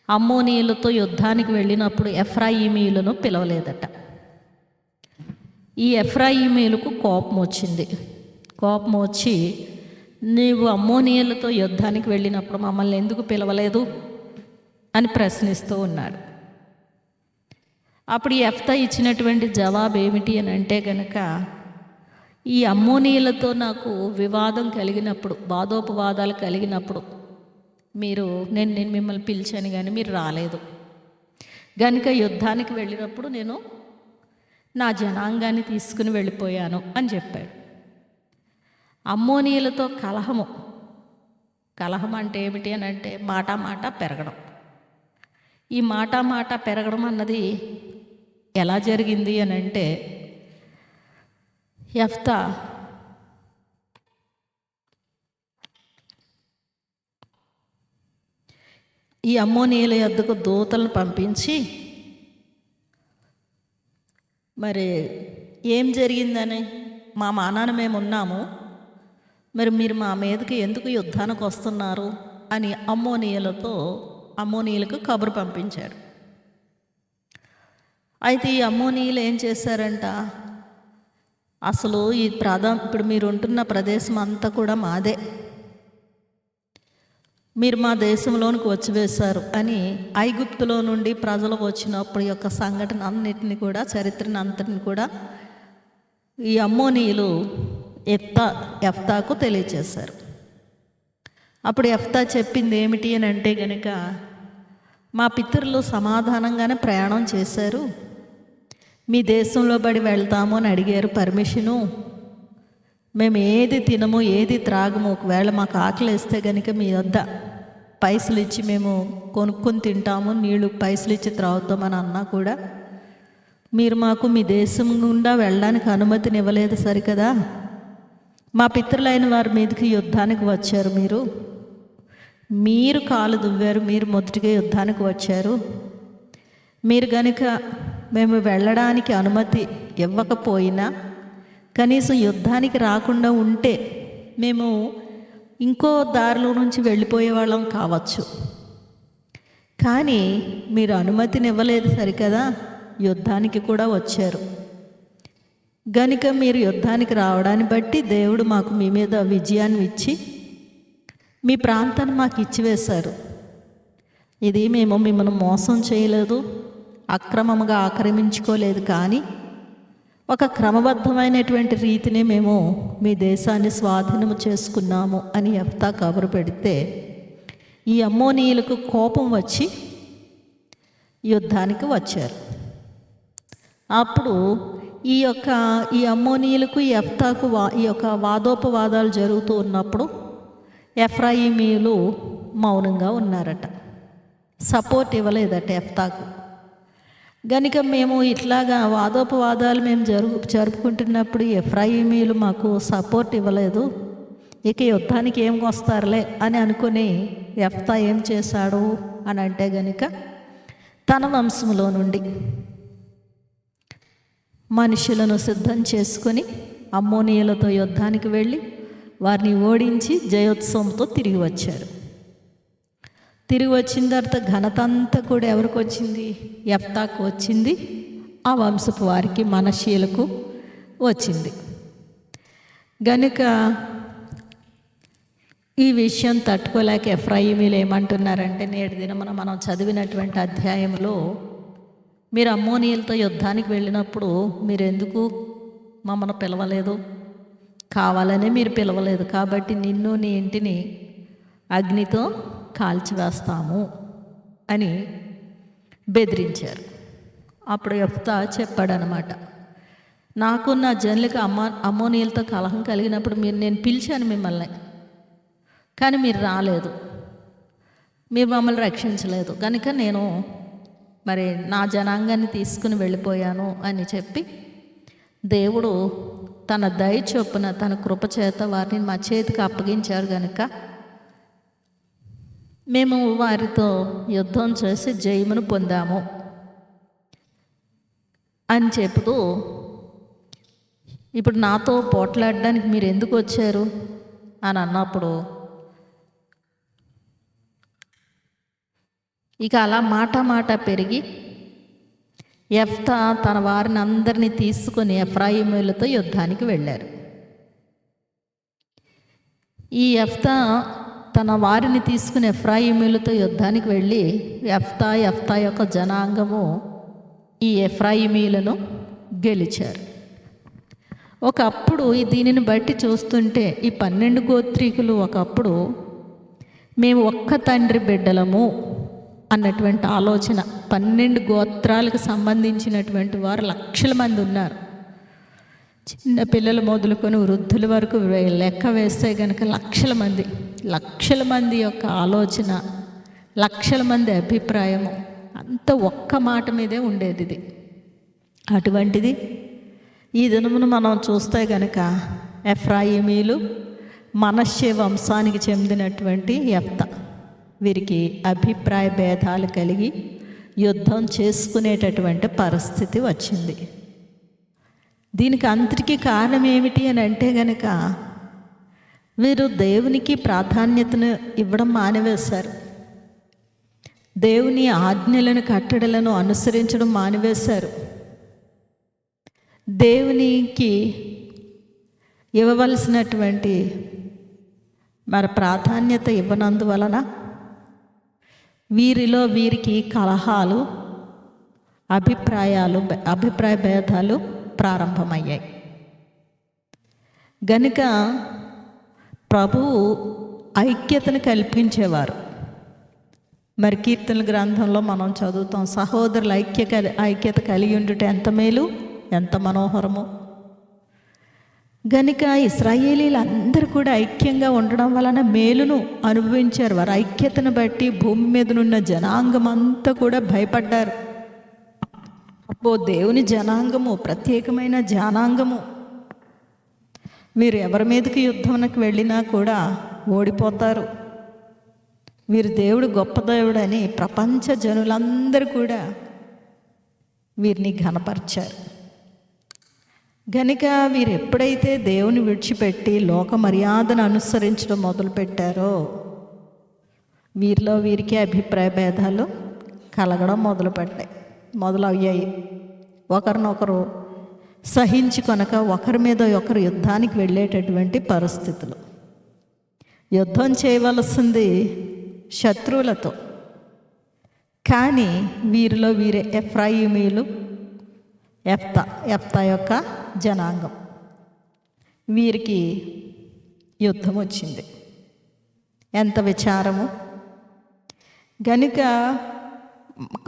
అమ్మోనీయులతో యుద్ధానికి వెళ్ళినప్పుడు ఎఫ్రాయిమీయులను పిలవలేదట. ఈ ఎఫ్రాయిమీయులకు కోపం వచ్చింది. కోపం వచ్చి, నీవు అమ్మోనీయులతో యుద్ధానికి వెళ్ళినప్పుడు మమ్మల్ని ఎందుకు పిలవలేదు అని ప్రశ్నిస్తూ ఉన్నాడు. అప్పుడు యెఫ్తా ఇచ్చినటువంటి జవాబు ఏమిటి అని అంటే గనక, ఈ అమ్మోనీయులతో నాకు వివాదం కలిగినప్పుడు, వాదోపవాదాలు కలిగినప్పుడు నేను మిమ్మల్ని పిలిచాను కానీ మీరు రాలేదు. గనుక యుద్ధానికి వెళ్ళినప్పుడు నేను నా జనాంగాన్ని తీసుకుని వెళ్ళిపోయాను అని చెప్పాడు. అమ్మోనీయులతో కలహం అంటే ఏమిటి అని అంటే మాట పెరగడం. ఈ మాట పెరగడం అన్నది ఎలా జరిగింది అని అంటే, యెఫ్తా ఈ అమ్మోనీయుల యొద్దకు దూతలను పంపించి, మరి ఏం జరిగిందని, మా మానాన మేము ఉన్నాము, మరి మీరు మా మీదకి ఎందుకు యుద్ధానికి వస్తున్నారు అని అమ్మోనీయులకు కబురు పంపించాడు. అయితే ఈ అమ్మోనీయులు ఏం చేశారంట, అసలు ఇప్పుడు మీరు ఉంటున్న ప్రదేశం అంతా కూడా మాదే, మీరు మా దేశంలోనికి వచ్చివేశారు అని ఐగుప్తులో నుండి ప్రజలు వచ్చినప్పుడు యొక్క సంఘటన అన్నిటిని కూడా, చరిత్రను అంతటిని కూడా ఈ అమ్మోనీయులు యెఫ్తాకు తెలియచేశారు. అప్పుడు యెఫ్తా చెప్పింది ఏమిటి అని అంటే గనుక, మా పితరులు సమాధానంగానే ప్రయాణం చేశారు, మీ దేశంలో బడి వెళ్తాము అని అడిగారు పర్మిషను. మేము ఏది తినము ఏది త్రాగము, ఒకవేళ మాకు ఆకలి వేస్తే కనుక మీ వద్ద పైసలు ఇచ్చి మేము కొనుక్కొని తింటాము, నీళ్ళు పైసలు ఇచ్చి త్రాగుతామని అన్నా కూడా మీరు మాకు మీ దేశం గుండా వెళ్ళడానికి అనుమతిని ఇవ్వలేదు సరికదా. మా పితరులైన వారి మీదకి యుద్ధానికి వచ్చారు, మీరు కాలు దువ్వారు, మీరు మొదటిగా యుద్ధానికి వచ్చారు. మీరు కనుక మేము వెళ్ళడానికి అనుమతి ఇవ్వకపోయినా, కనీసం యుద్ధానికి రాకుండా ఉంటే మేము ఇంకో దారిలో నుంచి వెళ్ళిపోయే వాళ్ళం కావచ్చు. కానీ మీరు అనుమతిని ఇవ్వలేదు సరికదా, యుద్ధానికి కూడా వచ్చారు. గనుక మీరు యుద్ధానికి రావడాన్ని బట్టి దేవుడు మాకు మీ మీద విజయాన్ని ఇచ్చి మీ ప్రాంతాన్ని మాకు ఇచ్చివేశారు. ఇది మేము మిమ్మల్ని మోసం చేయలేదు, అక్రమంగా ఆక్రమించుకోలేదు, కానీ ఒక క్రమబద్ధమైనటువంటి రీతిని మేము మీ దేశాన్ని స్వాధీనము చేసుకున్నాము అని యెఫ్తా కబురు పెడితే, ఈ అమ్మోనీయులకు కోపం వచ్చి యుద్ధానికి వచ్చారు. అప్పుడు ఈ అమ్మోనీయులకు యెఫ్తాకు ఈ యొక్క వాదోపవాదాలు జరుగుతూ ఉన్నప్పుడు ఎఫ్రాయిమీయులు మౌనంగా ఉన్నారట, సపోర్ట్ ఇవ్వలేదట యెఫ్తాకు. గనుక మేము ఇట్లాగా వాదోపవాదాలు మేము జరుపుకుంటున్నప్పుడు ఎఫ్రాయిమీయులు మాకు సపోర్ట్ ఇవ్వలేదు, ఇక యుద్ధానికి ఏం వస్తారులే అని అనుకుని యెఫ్తా ఏం చేశాడు అని అంటే గనుక, తన వంశంలో నుండి మనుషులను సిద్ధం చేసుకొని అమ్మోనీయులతో యుద్ధానికి వెళ్ళి వారిని ఓడించి జయోత్సవంతో తిరిగి వచ్చారు. తిరిగి వచ్చిన తర్వాత ఘనత అంతా కూడా ఎవరికి వచ్చింది? యెఫ్తాకు వచ్చింది, ఆ వంశపు వారికి మనష్షీయులకు వచ్చింది. గనుక ఈ విషయం తట్టుకోలేక ఎఫ్రాయిమీలు ఏమంటున్నారంటే, నేటి దినమున మనం చదివినటువంటి అధ్యాయంలో, మీరు అమ్మోనీయులతో యుద్ధానికి వెళ్ళినప్పుడు మీరు ఎందుకు మమ్మల్ని పిలవలేదు, కావాలనే మీరు పిలవలేదు, కాబట్టి నిన్ను నీ ఇంటిని అగ్నితో కాల్చివేస్తాము అని బెదిరించారు. అప్పుడు యెఫ్తా చెప్పాడనమాట, నాకు నా జనులకి అమ్మోనీయులతో కలహం కలిగినప్పుడు నేను పిలిచాను మిమ్మల్ని, కానీ మీరు రాలేదు, మీరు మమ్మల్ని రక్షించలేదు, కనుక నేను మరి నా జనాంగాన్ని తీసుకుని వెళ్ళిపోయాను అని చెప్పి దేవుడు తన దయ చొప్పున తన కృపచేత వారిని మా చేతికి అప్పగించారు. కనుక మేము వారితో యుద్ధం చేసి జయమును పొందాము అని చెబుతూ, ఇప్పుడు నాతో పోట్లాడడానికి మీరు ఎందుకు వచ్చారు అని అన్నప్పుడు ఇక అలా మాట పెరిగి యెఫ్తా తన వారిని అందరినీ తీసుకొని ఎఫ్రాయిమీయులతో యుద్ధానికి వెళ్ళారు. ఈ యెఫ్తా తన వారిని తీసుకుని ఎఫ్రాయిమీయులతో యుద్ధానికి వెళ్ళి యెఫ్తా యొక్క జనాంగము ఈ ఎఫ్రాయిమీయులను గెలిచారు. ఒకప్పుడు దీనిని బట్టి చూస్తుంటే ఈ 12 గోత్రీకులు ఒకప్పుడు మేము ఒక్క తండ్రి బిడ్డలము అన్నటువంటి ఆలోచన, 12 గోత్రాలకు సంబంధించినటువంటి వారు లక్షల మంది ఉన్నారు. చిన్న పిల్లలు మొదలుకొని వృద్ధుల వరకు లెక్క వేస్తే కనుక లక్షల మంది యొక్క ఆలోచన, లక్షల మంది అభిప్రాయము అంత ఒక్క మాట మీదే ఉండేది ఇది. అటువంటిది ఈ దినమును మనం చూస్తే కనుక ఎఫ్రాయిమీలు మనష్షే వంశానికి చెందినటువంటి యెఫ్తా, వీరికి అభిప్రాయ భేదాలు కలిగి యుద్ధం చేసుకునేటటువంటి పరిస్థితి వచ్చింది. దీనికి అంతటికీ కారణం ఏమిటి అని అంటే కనుక వీరు దేవునికి ప్రాధాన్యతను ఇవ్వడం మానివేశారు, దేవుని ఆజ్ఞలను కట్టడలను అనుసరించడం మానివేశారు, దేవునికి ఇవ్వవలసినటువంటి మరి ప్రాధాన్యత ఇవ్వనందువలన వీరికి కలహాలు, అభిప్రాయ భేదాలు ప్రారంభమయ్యాయి. గనుక ప్రభువు ఐక్యతను కల్పించేవారు. మరి కీర్తనల గ్రంథంలో మనం చదువుతాం, సహోదరుల ఐక్యత కలిగి ఉండుట ఎంత మేలు, ఎంత మనోహరము. గనుక ఇశ్రాయేలీలందరూ కూడా ఐక్యంగా ఉండడం వలన మేలును అనుభవించారు. వారు ఐక్యతను బట్టి భూమి మీదనున్న జనాంగం అంతా కూడా భయపడ్డారు. అబ్బో, దేవుని జనాంగము ప్రత్యేకమైన జనాంగము, వీరు ఎవరి మీదకి యుద్ధానికి వెళ్ళినా కూడా ఓడిపోతారు, వీరు దేవుడు గొప్ప దేవుడు అని ప్రపంచ జనులందరూ కూడా వీరిని ఘనపరిచారు. గనుక వీరు ఎప్పుడైతే దేవుని విడిచిపెట్టి లోక మర్యాదను అనుసరించడం మొదలుపెట్టారో వీరికి అభిప్రాయ భేదాలు కలగడం మొదలయ్యాయి. ఒకరినొకరు సహించుకొనక ఒకరి మీద ఒకరు యుద్ధానికి వెళ్ళేటటువంటి పరిస్థితులు. యుద్ధం చేయవలసింది శత్రువులతో, కానీ వీరే ఎఫ్రాయిమీయులు, యెఫ్తా యొక్క జనాంగం, వీరికి యుద్ధం వచ్చింది. ఎంత విచారము. గనుక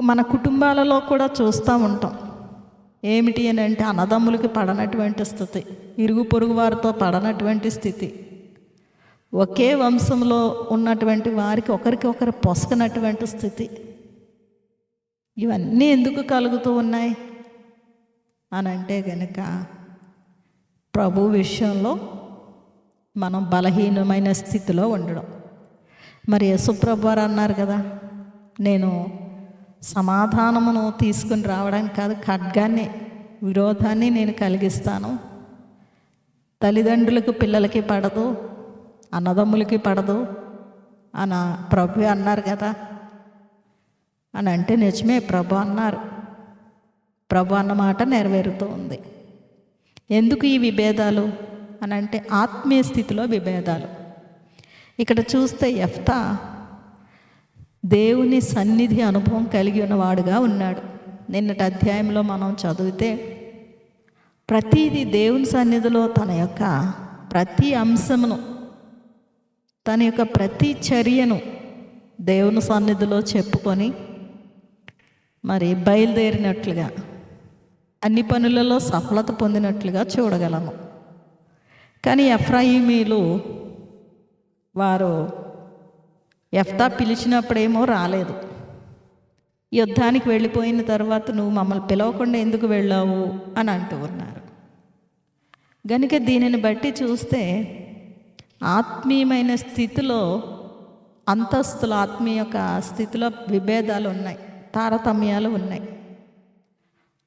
మన కుటుంబాలలో కూడా చూస్తూ ఉంటాం. ఏమిటి అని అంటే అన్నదమ్ములకి పడనటువంటి స్థితి, ఇరుగు పొరుగు వారితో పడనటువంటి స్థితి, ఒకే వంశంలో ఉన్నటువంటి వారికి ఒకరికి ఒకరు పొసకనటువంటి స్థితి. ఇవన్నీ ఎందుకు కలుగుతూ ఉన్నాయి అని అంటే కనుక ప్రభు విషయంలో మనం బలహీనమైన స్థితిలో ఉండడం. మరి యేసుప్రభు వారు అన్నారు కదా, నేను సమాధానమును తీసుకుని రావడానికి కాదు, ఖడ్గాన్ని, విరోధాన్ని నేను కలిగిస్తాను. తల్లిదండ్రులకు పిల్లలకి పడదు, అన్నదమ్ములకి పడదు అని ప్రభు అన్నారు కదా. అని అంటే నిజమే, ప్రభు అన్నారు. ప్రభు అన్నమాట నెరవేరుతూ ఉంది. ఎందుకు ఈ విభేదాలు అని అంటే ఆత్మీయ స్థితిలో విభేదాలు. ఇక్కడ చూస్తే యెఫ్తా దేవుని సన్నిధి అనుభవం కలిగి ఉన్నవాడుగా ఉన్నాడు. నిన్నటి అధ్యాయంలో మనం చదివితే ప్రతిదీ దేవుని సన్నిధిలో తన యొక్క ప్రతి అంశమును, తన యొక్క ప్రతి చర్యను దేవుని సన్నిధిలో చెప్పుకొని మరి బయలుదేరినట్లుగా, అన్ని పనులలో సఫలత పొందినట్లుగా చూడగలము. కానీ ఎఫ్రాయిమీలు వారు యెఫ్తా పిలిచినప్పుడేమో రాలేదు. యుద్ధానికి వెళ్ళిపోయిన తర్వాత నువ్వు మమ్మల్ని పిలవకుండా ఎందుకు వెళ్ళావు అని అంటూ ఉన్నారు. గనుక దీనిని బట్టి చూస్తే ఆత్మీయమైన స్థితిలో, అంతస్తుల ఆత్మీయ యొక్క స్థితిలో విభేదాలు ఉన్నాయి, తారతమ్యాలు ఉన్నాయి.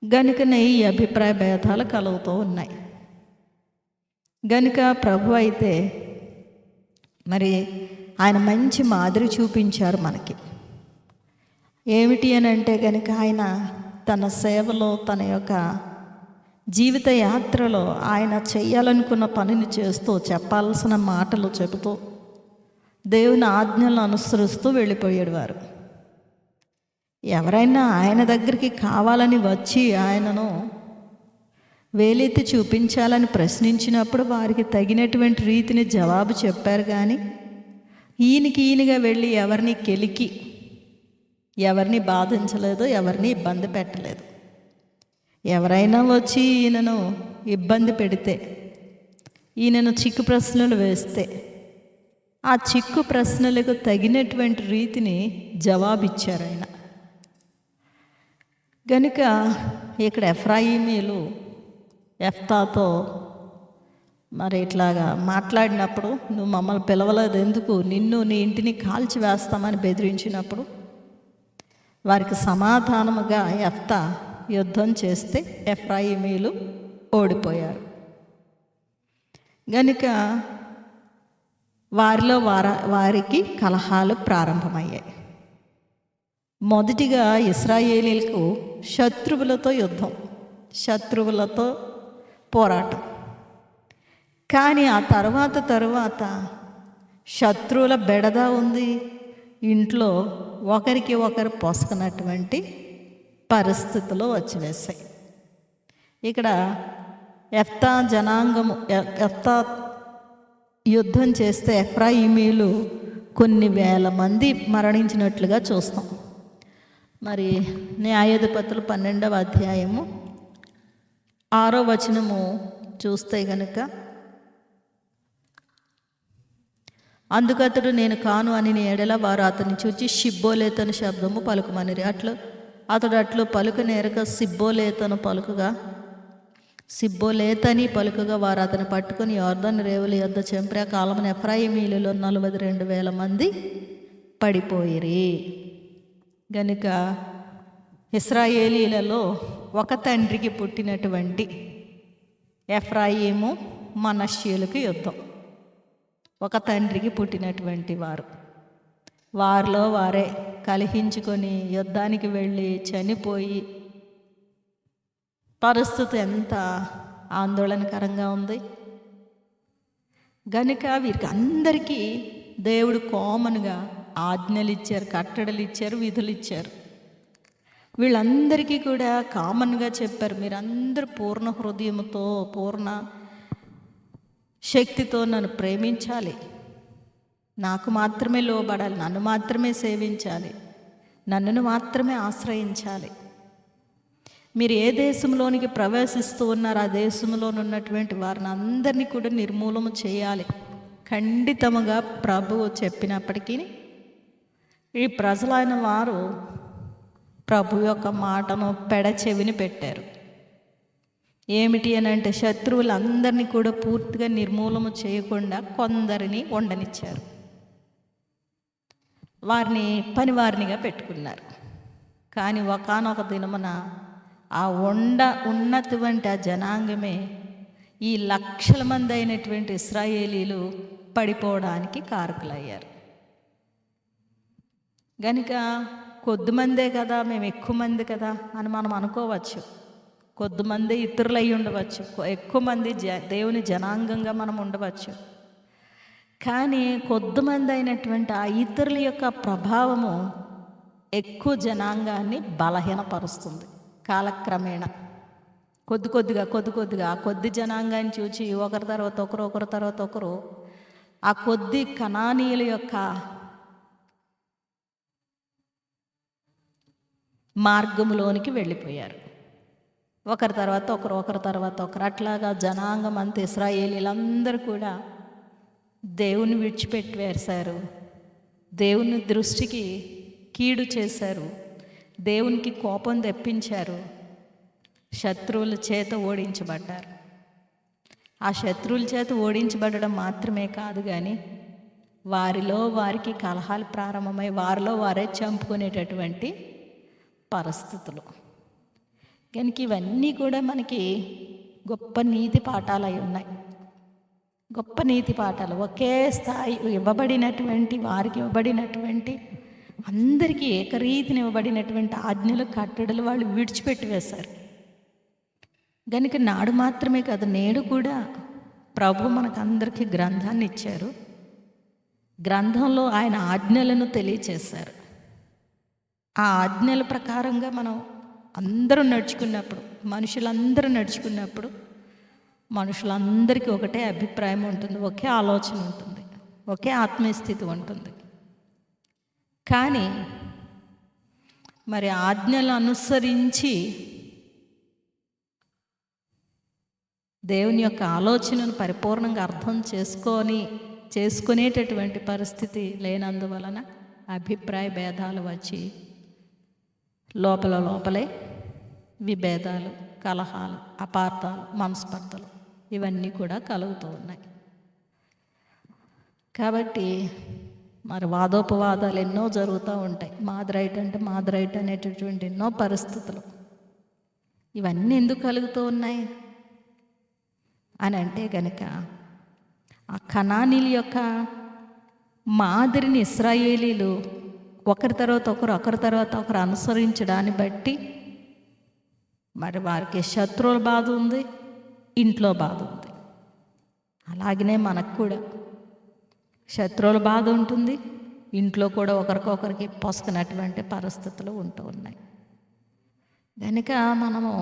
గనుకనే ఈ అభిప్రాయ భేదాలు కలుగుతూ ఉన్నాయి. గనుక ప్రభు అయితే మరి ఆయన మంచి మాదిరి చూపించారు మనకి. ఏమిటి అని అంటే కనుక ఆయన తన సేవలో, తన యొక్క జీవిత యాత్రలో ఆయన చేయాలనుకున్న పనిని చేస్తూ, చెప్పాల్సిన మాటలు చెబుతూ, దేవుని ఆజ్ఞలను అనుసరిస్తూ వెళ్ళిపోయాడు వారు. ఎవరైనా ఆయన దగ్గరికి కావాలని వచ్చి ఆయనను వేలెత్తి చూపించాలని ప్రశ్నించినప్పుడు వారికి తగినటువంటి రీతిని జవాబు చెప్పారు. కానీ ఈయనగా వెళ్ళి ఎవరిని కెలికి, ఎవరిని బాధించలేదు, ఎవరిని ఇబ్బంది పెట్టలేదు. ఎవరైనా వచ్చి ఈయనను ఇబ్బంది పెడితే, ఈయనను చిక్కు ప్రశ్నలు వేస్తే, ఆ చిక్కు ప్రశ్నలకు తగినటువంటి రీతిని జవాబిచ్చారు ఆయన. గనుక ఇక్కడ ఎఫ్రాయిమీలు యెఫ్తాతో మరి ఇట్లాగా మాట్లాడినప్పుడు, నువ్వు మమ్మల్ని పిలవలేదు ఎందుకు, నిన్ను నీ ఇంటిని కాల్చి వేస్తామని బెదిరించినప్పుడు వారికి సమాధానముగా యెఫ్తా యుద్ధం చేస్తే ఎఫ్రాయిమీలు ఓడిపోయారు. గనుక వారిలో వారికి కలహాలు ప్రారంభమయ్యాయి. మొదటిగా ఇశ్రాయేలీలకు శత్రువులతో యుద్ధం, శత్రువులతో పోరాటం. కానీ ఆ తర్వాత శత్రువుల బెడద ఉంది, ఇంట్లో ఒకరికి ఒకరు పొసకనటువంటి పరిస్థితులు వచ్చివేశాయి. ఇక్కడ యెఫ్తా జనాంగము, యెఫ్తా యుద్ధం చేస్తే ఎఫ్రాయిమీలు కొన్ని వేల మంది మరణించినట్లుగా చూస్తాం. మరి న్యాయాధిపతులు 12వ అధ్యాయము 6వ వచనము చూస్తే కనుక, అందుకతడు నేను కాను అని ఎడల వారు అతన్ని చూచి షిబ్బోలేతను శబ్దము పలుకుమనిరి. అతడు అట్లు పలుకనేరక సిబ్బోలేతని పలుకగా వారు అతను పట్టుకుని యొర్దాను రేవుల యొద్ద చంపి ఆ కాలమున ఎఫ్రాయిమీలలో 42,000 మంది పడిపోయిరి. గనుక ఇశ్రాయేలీలలో ఒక తండ్రికి పుట్టినటువంటి ఎఫ్రాయిము మనష్షీయులకు యుద్ధం. ఒక తండ్రికి పుట్టినటువంటి వారిలో వారే కలహించుకొని యుద్ధానికి వెళ్ళి చనిపోయి పరిస్థితి ఎంత ఆందోళనకరంగా ఉంది. గనుక వీరికి అందరికీ దేవుడు కామన్గా ఆజ్ఞలు ఇచ్చారు, కట్టడలు ఇచ్చారు, విధులు ఇచ్చారు. వీళ్ళందరికీ కూడా కామన్గా చెప్పారు, మీరందరూ పూర్ణ హృదయంతో, పూర్ణ శక్తితో నన్ను ప్రేమించాలి, నాకు మాత్రమే లోబడాలి, నన్ను మాత్రమే సేవించాలి, నన్ను మాత్రమే ఆశ్రయించాలి. మీరు ఏ దేశంలోనికి ప్రవేశిస్తూ ఉన్నారో ఆ దేశంలో ఉన్నటువంటి వారిని అందరినీ కూడా నిర్మూలన చేయాలి ఖండితముగా ప్రభువు చెప్పినప్పటికీ ఈ ప్రజలైన వారు ప్రభు యొక్క మాటను పెడచెవిని పెట్టారు. ఏమిటి అని అంటే శత్రువులందరినీ కూడా పూర్తిగా నిర్మూలన చేయకుండా కొందరిని ఉండనిచ్చారు, వారిని పనివారినిగా పెట్టుకున్నారు. కానీ ఒకానొక దినమున ఆ ఉన్నటువంటి ఆ జనాంగమే ఈ లక్షల మంది అయినటువంటి ఇశ్రాయేలీలు పడిపోవడానికి కారకులయ్యారు. గనుక కొద్దిమందే కదా, మేము ఎక్కువ మంది కదా అని మనం అనుకోవచ్చు. కొద్దిమంది ఇతరులు అయి ఉండవచ్చు, ఎక్కువ మంది దేవుని జనాంగంగా మనం ఉండవచ్చు. కానీ కొద్దిమంది అయినటువంటి ఆ ఇతరుల యొక్క ప్రభావము ఎక్కువ జనాంగాన్ని బలహీనపరుస్తుంది కాలక్రమేణా. కొద్ది కొద్దిగా ఆ కొద్ది జనాంగాన్ని చూచి ఒకరి తర్వాత ఒకరు ఆ కొద్ది కనానీయుల యొక్క మార్గంలోనికి వెళ్ళిపోయారు. ఒకరి తర్వాత ఒకరు అట్లాగా జనాంగం అంత ఇశ్రాయేలీలందరూ కూడా దేవుని విడిచిపెట్టి వేశారు. దేవుని దృష్టికి కీడు చేశారు. దేవునికి కోపం తెప్పించారు. శత్రువుల చేత ఓడించబడ్డారు. ఆ శత్రువుల చేత ఓడించబడడం మాత్రమే కాదు, కానీ వారిలో వారికి కలహాలు ప్రారంభమై వారిలో వారే చంపుకునేటటువంటి పరిస్థితులు. కనుక ఇవన్నీ కూడా మనకి గొప్ప నీతి పాఠాలు అయి ఉన్నాయి. గొప్ప నీతి పాఠాలు ఒకే స్థాయి ఇవ్వబడినటువంటి వారికి ఇవ్వబడినటువంటి అందరికీ ఏకరీతిని ఇవ్వబడినటువంటి ఆజ్ఞలు కట్టడలు వాళ్ళు విడిచిపెట్టి వేశారు. కనుక నాడు మాత్రమే కాదు, నేడు కూడా ప్రభు మనకందరికీ గ్రంథాన్ని ఇచ్చారు. గ్రంథంలో ఆయన ఆజ్ఞలను తెలియచేశారు. ఆ ఆజ్ఞల ప్రకారంగా మనం అందరూ నడుచుకున్నప్పుడు, మనుషులందరూ నడుచుకున్నప్పుడు మనుషులందరికీ ఒకటే అభిప్రాయం ఉంటుంది, ఒకే ఆలోచన ఉంటుంది, ఒకే ఆత్మీయ స్థితి ఉంటుంది. కానీ మరి ఆజ్ఞలు అనుసరించి దేవుని యొక్క ఆలోచనను పరిపూర్ణంగా అర్థం చేసుకునేటటువంటి పరిస్థితి లేనందువలన అభిప్రాయ భేదాలు వచ్చి లోపలే విభేదాలు, కలహాలు, అపార్థాలు, మనస్పర్ధలు ఇవన్నీ కూడా కలుగుతూ ఉన్నాయి. కాబట్టి మరి వాదోపవాదాలు ఎన్నో జరుగుతూ ఉంటాయి. మాది రైట్ అనేటటువంటి ఎన్నో పరిస్థితులు. ఇవన్నీ ఎందుకు కలుగుతూ ఉన్నాయి అని అంటే కనుక ఆ కనానీయుల యొక్క మాదిరిని ఇశ్రాయేలీలు ఒకరి తర్వాత ఒకరు అనుసరించడాన్ని బట్టి మరి వారికి శత్రువుల బాధ ఉంది, ఇంట్లో బాధ ఉంది. అలాగనే మనకు కూడా శత్రువుల బాధ ఉంటుంది, ఇంట్లో కూడా ఒకరికొకరికి పొసకనటువంటి పరిస్థితులు ఉంటూ ఉన్నాయి. కనుక మనము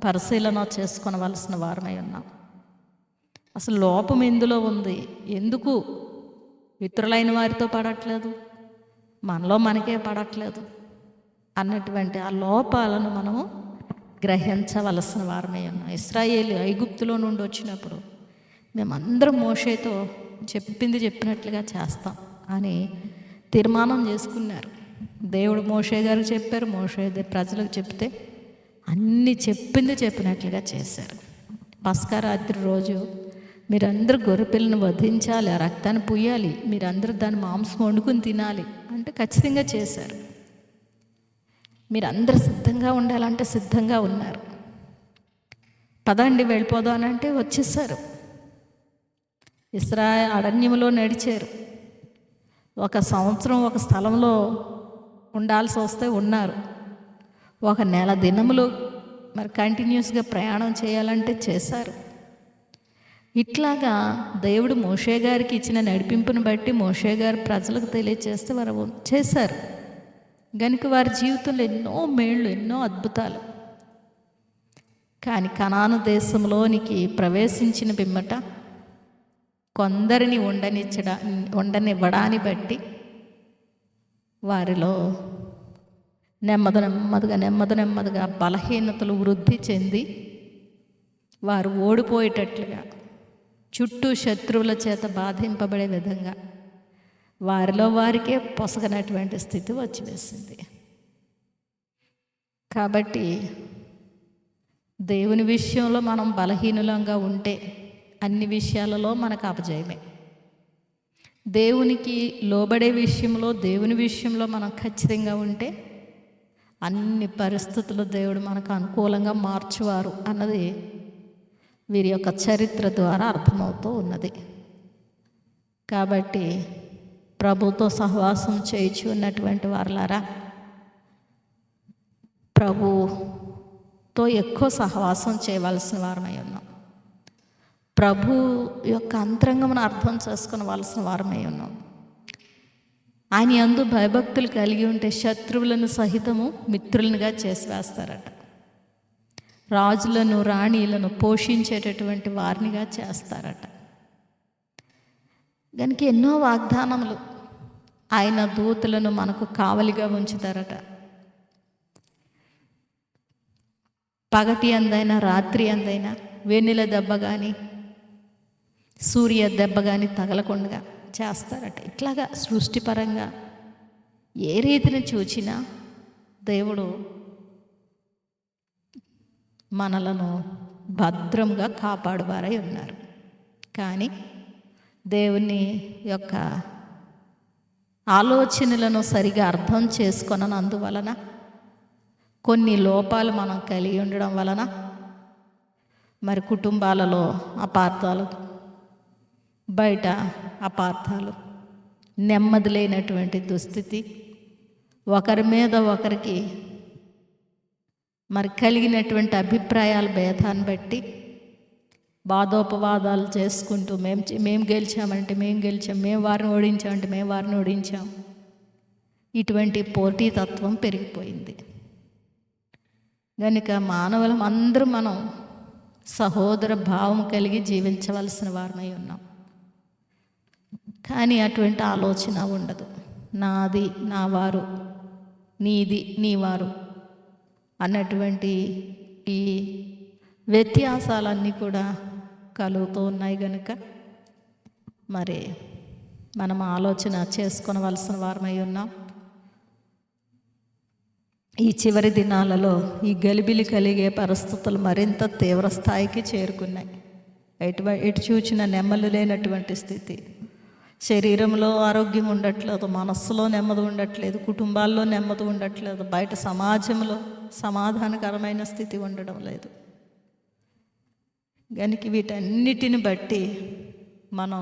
పరిశీలన చేసుకోవలసిన వారమై ఉన్నాం. అసలు లోపం ఎందులో ఉంది, ఎందుకు ఇతరులైన వారితో పడట్లేదు, మనలో మనకే పడట్లేదు అన్నటువంటి ఆ లోపాలను మనము గ్రహించవలసిన వారమై ఉన్నాం. ఇశ్రాయేలు ఐగుప్తులో నుండి వచ్చినప్పుడు మేమందరం మోషేతో చెప్పినట్లుగా చేస్తాం అని తీర్మానం చేసుకున్నారు. దేవుడు మోషే గారికి చెప్పారు, మోషే ప్రజలకు చెప్తే అన్నీ చెప్పినట్లుగా చేశారు. పస్కా రాత్రి రోజు మీరందరూ గొర్రెపిల్లను వధించాలి, ఆ రక్తాన్ని పూయాలి, మీరందరూ దాని మాంసం వండుకుని తినాలి అంటే ఖచ్చితంగా చేశారు. మీరందరూ సిద్ధంగా ఉండాలంటే సిద్ధంగా ఉన్నారు. పదండి వెళ్ళిపోదాం అని అంటే వచ్చేసారు. అరణ్యంలో నడిచారు. 1 సంవత్సరం ఒక స్థలంలో ఉండాల్సి వస్తే ఉన్నారు. 1 నెల దినములు మరి కంటిన్యూస్గా ప్రయాణం చేయాలంటే చేశారు. ఇట్లాగా దేవుడు మోషే గారికి ఇచ్చిన నడిపింపును బట్టి మోషే గారు ప్రజలకు తెలియచేస్తే వారు చేశారు. కనుక వారి జీవితంలో ఎన్నో మేళ్ళు, ఎన్నో అద్భుతాలు. కానీ కనాను దేశంలోనికి ప్రవేశించిన పిమ్మట కొందరిని ఉండనివ్వడాన్ని బట్టి వారిలో నెమ్మదిగా బలహీనతలు వృద్ధి చెంది వారు ఓడిపోయేటట్లుగా, చుట్టూ శత్రువుల చేత బాధింపబడే విధంగా వారిలో వారికే పొసగనటువంటి స్థితి వచ్చివేసింది. కాబట్టి దేవుని విషయంలో మనం బలహీనులంగా ఉంటే అన్ని విషయాలలో మనకు అపజయమే. దేవునికి లోబడే విషయంలో, దేవుని విషయంలో మనం ఖచ్చితంగా ఉంటే అన్ని పరిస్థితులు దేవుడు మనకు అనుకూలంగా మార్చువారు అన్నది వీరి యొక్క చరిత్ర ద్వారా అర్థమవుతూ ఉన్నది. కాబట్టి ప్రభుతో సహవాసం చేయించి ఉన్నటువంటి వారులారా, ప్రభుతో ఎక్కువ సహవాసం చేయవలసిన వారమై ఉన్నాం. ప్రభు యొక్క అంతరంగమును అర్థం చేసుకోవలసిన వారమై ఉన్నాం. ఆయన యందు భయభక్తులు కలిగి ఉంటే శత్రువులను సహితము మిత్రులనుగా చేసి వేస్తారట. రాజులను రాణీలను పోషించేటటువంటి వారినిగా చేస్తారట. కనుక ఎన్నో వాగ్దానములు, ఆయన దూతలను మనకు కావలిగా ఉంచుతారట. పగటి అందైనా రాత్రి అందైనా వెన్నెల దెబ్బ కానీ సూర్య దెబ్బ కానీ తగలకుండా చేస్తారట. ఇట్లాగా సృష్టిపరంగా ఏ రీతిని చూచినా దేవుడు మనలను భద్రంగా కాపాడువారై ఉన్నారు. కానీ దేవుని యొక్క ఆలోచనలను సరిగా అర్థం చేసుకొనందువలన, కొన్ని లోపాలు మనం కలిగి ఉండడం వలన మరి కుటుంబాలలో అపార్థాలు, బయట అపార్థాలు, నెమ్మది లేనటువంటి దుస్థితి, ఒకరి మీద ఒకరికి మరి కలిగినటువంటి అభిప్రాయాల భేదాన్ని బట్టి వాదోపవాదాలు చేసుకుంటూ మేము గెలిచామంటే మేము గెలిచాం, మేము వారిని ఓడించామంటే మేము వారిని ఓడించాం, ఇటువంటి పోటీతత్వం పెరిగిపోయింది. కనుక మానవులం అందరూ మనం సహోదర భావం కలిగి జీవించవలసిన వారమై ఉన్నాం. కానీ అటువంటి ఆలోచన ఉండదు. నాది నా వారు, నీది నీ వారు అన్నటువంటి ఈ వ్యత్యాసాలన్నీ కూడా కలుగుతూ ఉన్నాయి. కనుక మరి మనం ఆలోచన చేసుకొనవలసిన వారమై ఉన్నాం. ఈ చివరి దినాలలో ఈ గలిబిలి కలిగే పరిస్థితులు మరింత తీవ్ర స్థాయికి చేరుకున్నాయి. ఎటు చూచిన నెమ్మది లేనటువంటి స్థితి, శరీరంలో ఆరోగ్యం ఉండట్లేదు, మనస్సులో నెమ్మది ఉండట్లేదు, కుటుంబాల్లో నెమ్మది ఉండట్లేదు, బయట సమాజంలో సమాధానకరమైన స్థితి ఉండడం లేదు. కనుక వీటన్నిటిని బట్టి మనం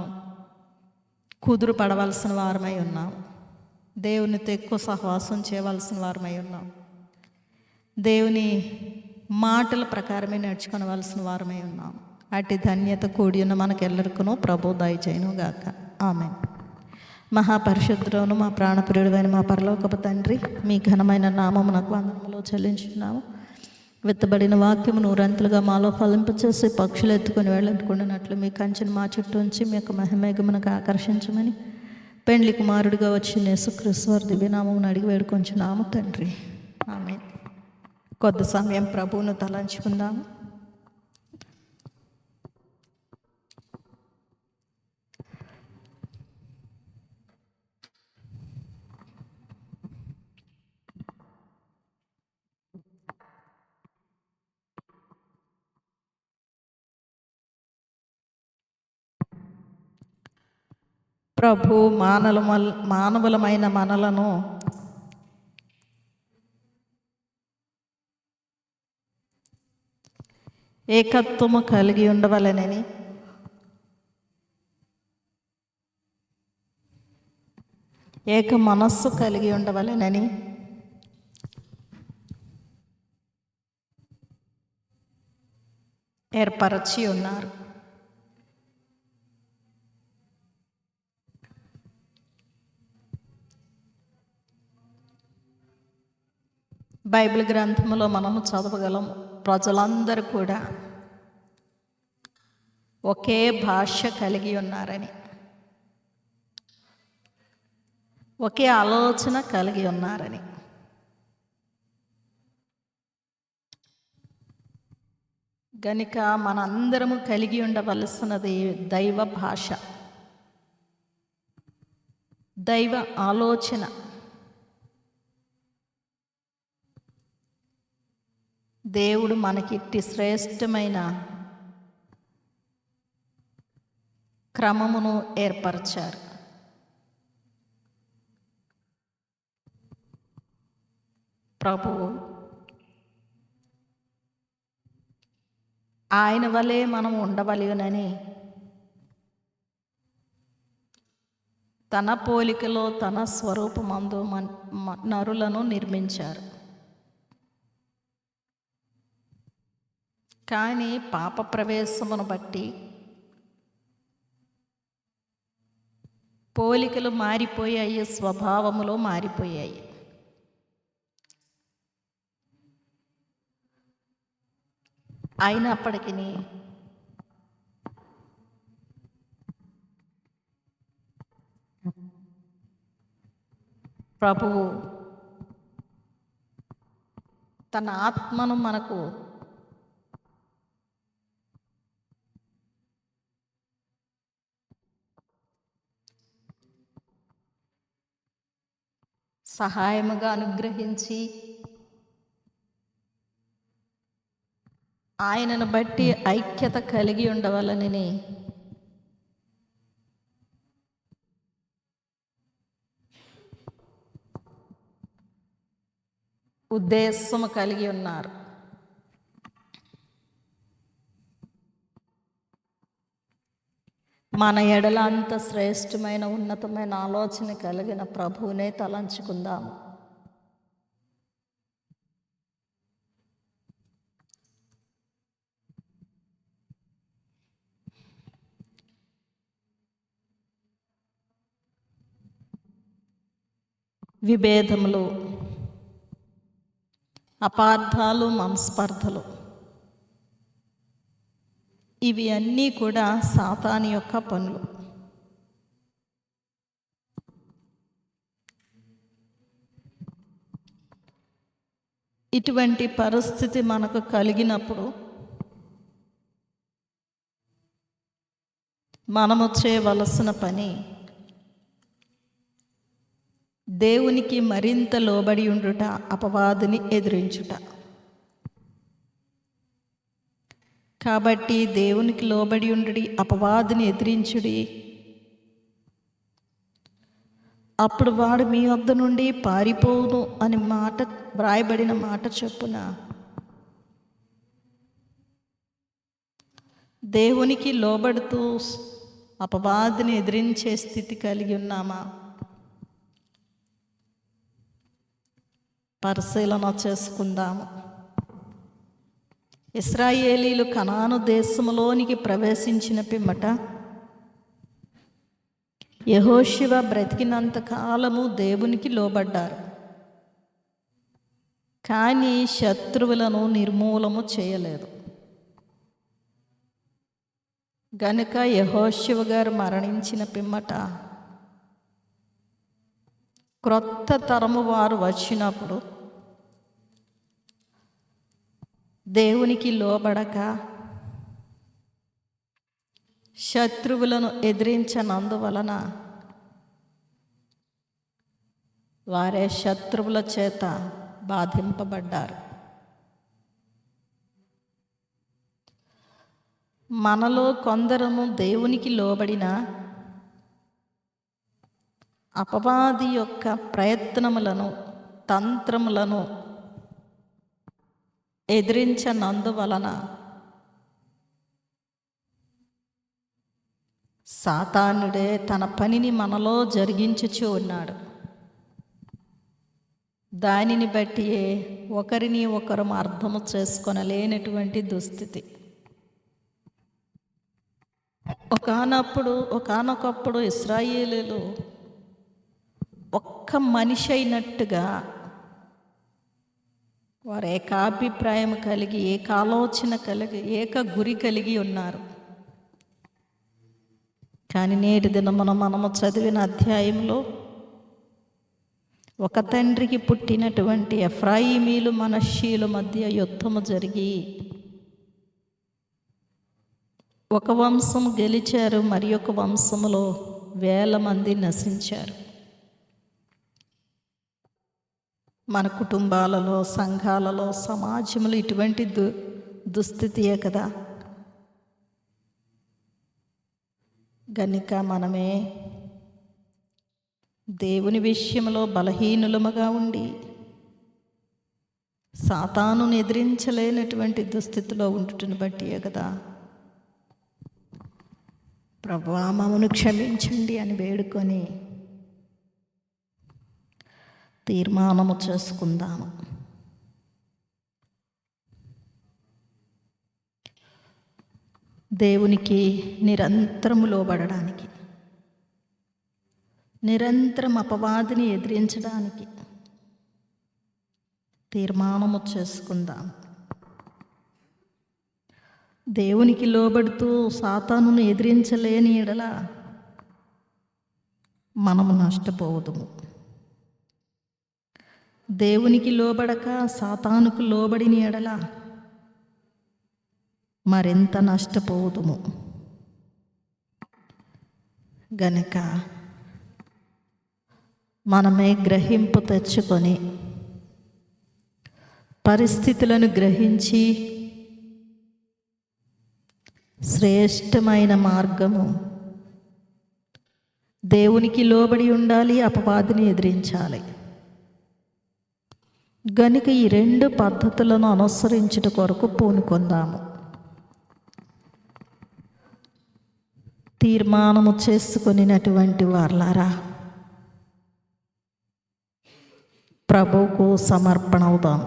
కుదురు పడవలసిన వారమై ఉన్నాం. దేవునితో ఎక్కువ సహవాసం చేయవలసిన వారమై ఉన్నాం. దేవుని మాటల ప్రకారమే నడుచుకోవలసిన వారమై ఉన్నాం. అట్టి ధన్యత కూడి ఉన్న మనకెల్లరికూ ప్రభు దయచేయును గాక. ఆమేన్. మహాపరిశుద్ధుడైన మా ప్రాణప్రియుడైన మా పరలోకపు తండ్రి, మీ ఘనమైన నామమునకు వందనములు చెల్లించున్నాము. విత్తబడిన వాక్యము నూరంతులుగా మాలో ఫలింపచేసి పక్షులు ఎత్తుకొని వెళ్ళనుకున్నట్లు మీ కంచెను మా చుట్టూ ఉంచి మీ యొక్క మహిమేఘమునకు ఆకర్షించమని పెండ్లి కుమారుడిగా వచ్చిన యేసుక్రీస్తు వారి దివ్యనామమును అడిగి వేడుకొంచున్నాము తండ్రి. ఆమేన్. కొద్ది సమయం ప్రభువును తలంచుకుందాము. ప్రభు మానవులమైన మనలను ఏకత్వము కలిగి ఉండవలెనని ఏక మనస్సు కలిగి ఉండవలెనని ఏర్పరచి ఉన్నారు. బైబిల్ గ్రంథంలో మనము చదవగలం. ప్రజలందరూ కూడా ఒకే భాష కలిగి ఉన్నారని, ఒకే ఆలోచన కలిగి ఉన్నారని. గనుక మనందరము కలిగి ఉండవలసినది దైవ భాష, దైవ ఆలోచన. దేవుడు మనకిట్టి శ్రేష్టమైన క్రమమును ఏర్పరిచారు. ప్రభువు ఆయన వలె మనం ఉండవలెనని తన పోలికలో తన స్వరూపమందు నరులను నిర్మించారు. కానీ పాప ప్రవేశమును బట్టి పోలికలు మారిపోయాయి, స్వభావములో మారిపోయాయి. అయినప్పటికీ ప్రభువు తన ఆత్మను మనకు సహాయముగా అనుగ్రహించి ఆయనను బట్టి ఐక్యత కలిగి ఉండవలనని ఉద్దేశము కలిగి ఉన్నారు. మన ఎడల అంత శ్రేష్టమైన ఉన్నతమైన ఆలోచన కలిగిన ప్రభువునే తలంచుకుందాము. విభేదములు, అపార్థాలు, మనస్పర్ధలు ఇవి అన్నీ కూడా సాతాను యొక్క పనులు. ఇటువంటి పరిస్థితి మనకు కలిగినప్పుడు మనము చేయవలసిన పని దేవునికి మరింత లోబడి ఉండుట, అపవాదిని ఎదిరించుట. కాబట్టి దేవునికి లోబడి ఉండుడి, అపవాదిని ఎదిరించుడి. అప్పుడు వాడు మీ వద్ద నుండి పారిపోవును అని మాట వ్రాయబడిన మాట చొప్పున దేవునికి లోబడుతూ అపవాదిని ఎదిరించే స్థితి కలిగి ఉన్నామా? పరిశీలన చేసుకుందాము. ఇశ్రాయేలీలు కనాను దేశంలోనికి ప్రవేశించిన పిమ్మట యెహోషువ బ్రతికినంత కాలము దేవునికి లోబడ్డారు. కానీ శత్రువులను నిర్మూలము చేయలేదు. గనుక యెహోషువ గారు మరణించిన పిమ్మట క్రొత్త తరము వారు వచ్చినప్పుడు దేవునికి లోబడక శత్రువులను ఎదిరించనందువలన వారే శత్రువుల చేత బాధింపబడ్డారు. మనలో కొందరము దేవునికి లోబడిన అపవాది యొక్క ప్రయత్నములను, తంత్రములను ఎదిరించనందువలన సాతానుడే తన పనిని మనలో జరిగించుచూ ఉన్నాడు. దానిని బట్టియే ఒకరిని ఒకరు అర్థము చేసుకొనలేనటువంటి దుస్థితి. ఒకానొకప్పుడు ఇశ్రాయేలీలు ఒక్క మనిషి అయినట్టుగా వారు ఏకాభిప్రాయం కలిగి, ఏకాలోచన కలిగి, ఏక గురి కలిగి ఉన్నారు. కానీ నేటి దినమున మనము చదివిన అధ్యాయంలో ఒక తండ్రికి పుట్టినటువంటి ఎఫ్రాయిమీలు మనష్షీల మధ్య యుద్ధము జరిగి ఒక వంశం గెలిచారు, మరి ఒక వంశములో 1000 మంది నశించారు. మన కుటుంబాలలో, సంఘాలలో, సమాజంలో ఇటువంటి దుస్థితియే కదా. గనుక మనమే దేవుని విషయంలో బలహీనులముగా ఉండి సాతానును ఎదిరించలేనటువంటి దుస్థితిలో ఉండుటను బట్టియే కదా ప్రభువా మమ్మను క్షమించండి అని వేడుకొని తీర్మానము చేసుకుందాము. దేవునికి నిరంతరము లోబడడానికి, నిరంతరం అపవాదిని ఎదిరించడానికి తీర్మానము చేసుకుందాం. దేవునికి లోబడుతూ సాతానును ఎదిరించలేని ఎడల మనము నష్టపోవదుము. దేవునికి లోబడక సాతానుకు లోబడిన ఎడల మరింత నష్టపోవదుము. గనక మనమే గ్రహింపు తెచ్చుకొని పరిస్థితులను గ్రహించి శ్రేష్టమైన మార్గము దేవునికి లోబడి ఉండాలి, అపవాదిని ఎదిరించాలి. గనుక ఈ 2 పద్ధతులను అనుసరించుట కొరకు పూనుకొందాము. తీర్మానము చేసుకొనినటువంటి వారలారా, ప్రభువుకు సమర్పణ అవుదాం.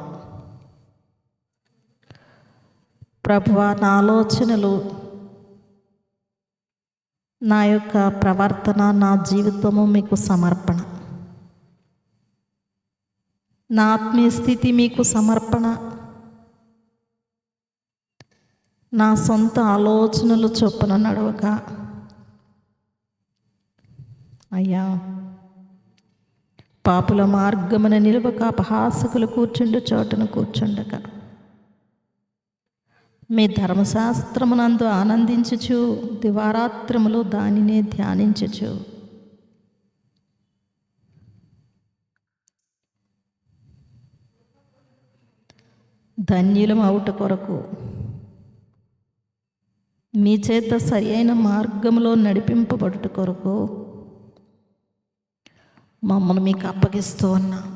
ప్రభువా, నా ఆలోచనలు, నా యొక్క ప్రవర్తన, నా జీవితము మీకు సమర్పణ. నా ఆత్మీయ స్థితి మీకు సమర్పణ. నా సొంత ఆలోచనలు చొప్పున నడవక, అయ్యా, పాపుల మార్గమున నిలవక, అపహాసకులు కూర్చుండు చోటును కూర్చుండక, మీ ధర్మశాస్త్రమునందు ఆనందించుచు దివారాత్రములు దానినే ధ్యానించుచు ధన్యులం అవుట కొరకు మీ చేత సరి అయిన మార్గంలో నడిపింపబడుట కొరకు మమ్మల్ని మీకు అప్పగిస్తూ ఉన్నాం.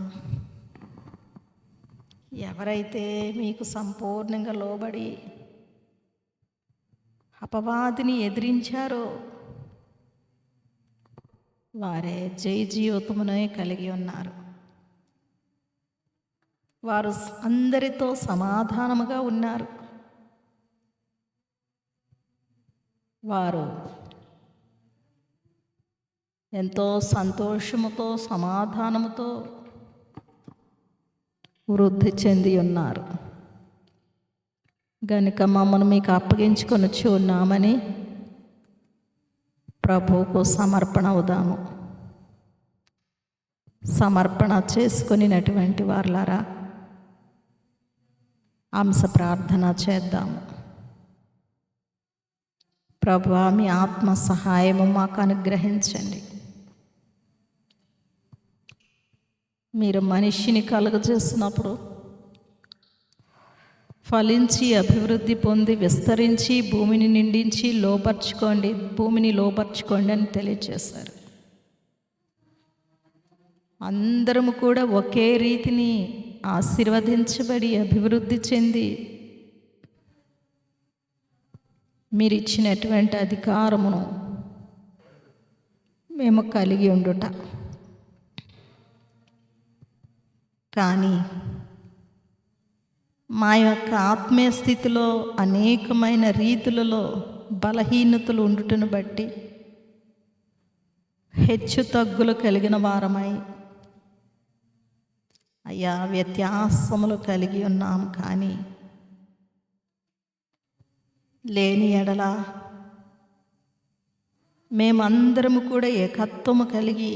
ఎవరైతే మీకు సంపూర్ణంగా లోబడి అపవాదిని ఎదిరించారో వారే జయ జీవితమునే కలిగి ఉన్నారు. వారు అందరితో సమాధానముగా ఉన్నారు. వారు ఎంతో సంతోషముతో సమాధానముతో వృద్ధి చెంది ఉన్నారు. గనుక మమ్మల్ని మీకు అప్పగించుకొనుచు ఉన్నామని ప్రభువుకు సమర్పణ అవుదాము. సమర్పణ చేసుకొనినటువంటి వారలారా, అంశ ప్రార్థన చేద్దాము. ప్రభువా, మీ ఆత్మ సహాయము మాకు అనుగ్రహించండి. మీరు మనిషిని కలుగజేసినప్పుడు ఫలించి అభివృద్ధి పొంది విస్తరించి భూమిని నిండించి భూమిని లోపర్చుకోండి అని తెలియజేశారు. అందరము కూడా ఒకే రీతిని ఆశీర్వదించబడి అభివృద్ధి చెంది మీరు ఇచ్చినటువంటి అధికారమును మేము కలిగి ఉండుట. కానీ మా యొక్క ఆత్మీయ స్థితిలో అనేకమైన రీతులలో బలహీనతలు ఉండుటను బట్టి హెచ్చు తగ్గులు కలిగిన వారమై, అయ్యా, వ్యత్యాసములు కలిగి ఉన్నాం. కానీ లేని ఎడల మేమందరము కూడా ఏకత్వము కలిగి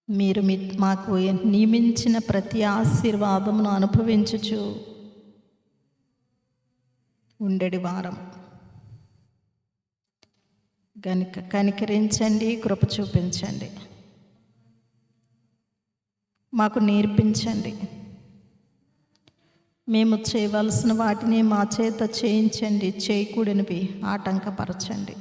మీరు మాకు నియమించిన ప్రతి ఆశీర్వాదమును అనుభవించుచు ఉండేది వారం. గనుక కనికరించండి, కృప చూపించండి, మాకు నేర్పించండి. మేము చేయవలసిన వాటిని మా చేత చేయించండి, చేయకూడనివి ఆటంకపరచండి.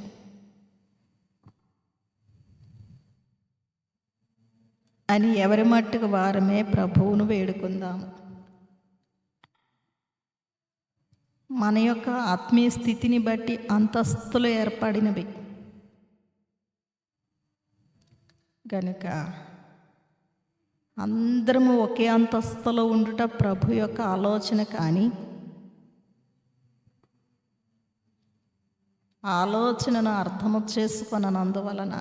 అని ఎవరి మట్టుకు వారమే ప్రభువును వేడుకుందాము. మన యొక్క ఆత్మీయ స్థితిని బట్టి అంతస్తులు ఏర్పడినవి గనుక అందరము ఒకే అంతస్తులో ఉండుట ప్రభు యొక్క ఆలోచన. కానీ ఆలోచనను అర్థము చేసుకొనందువలన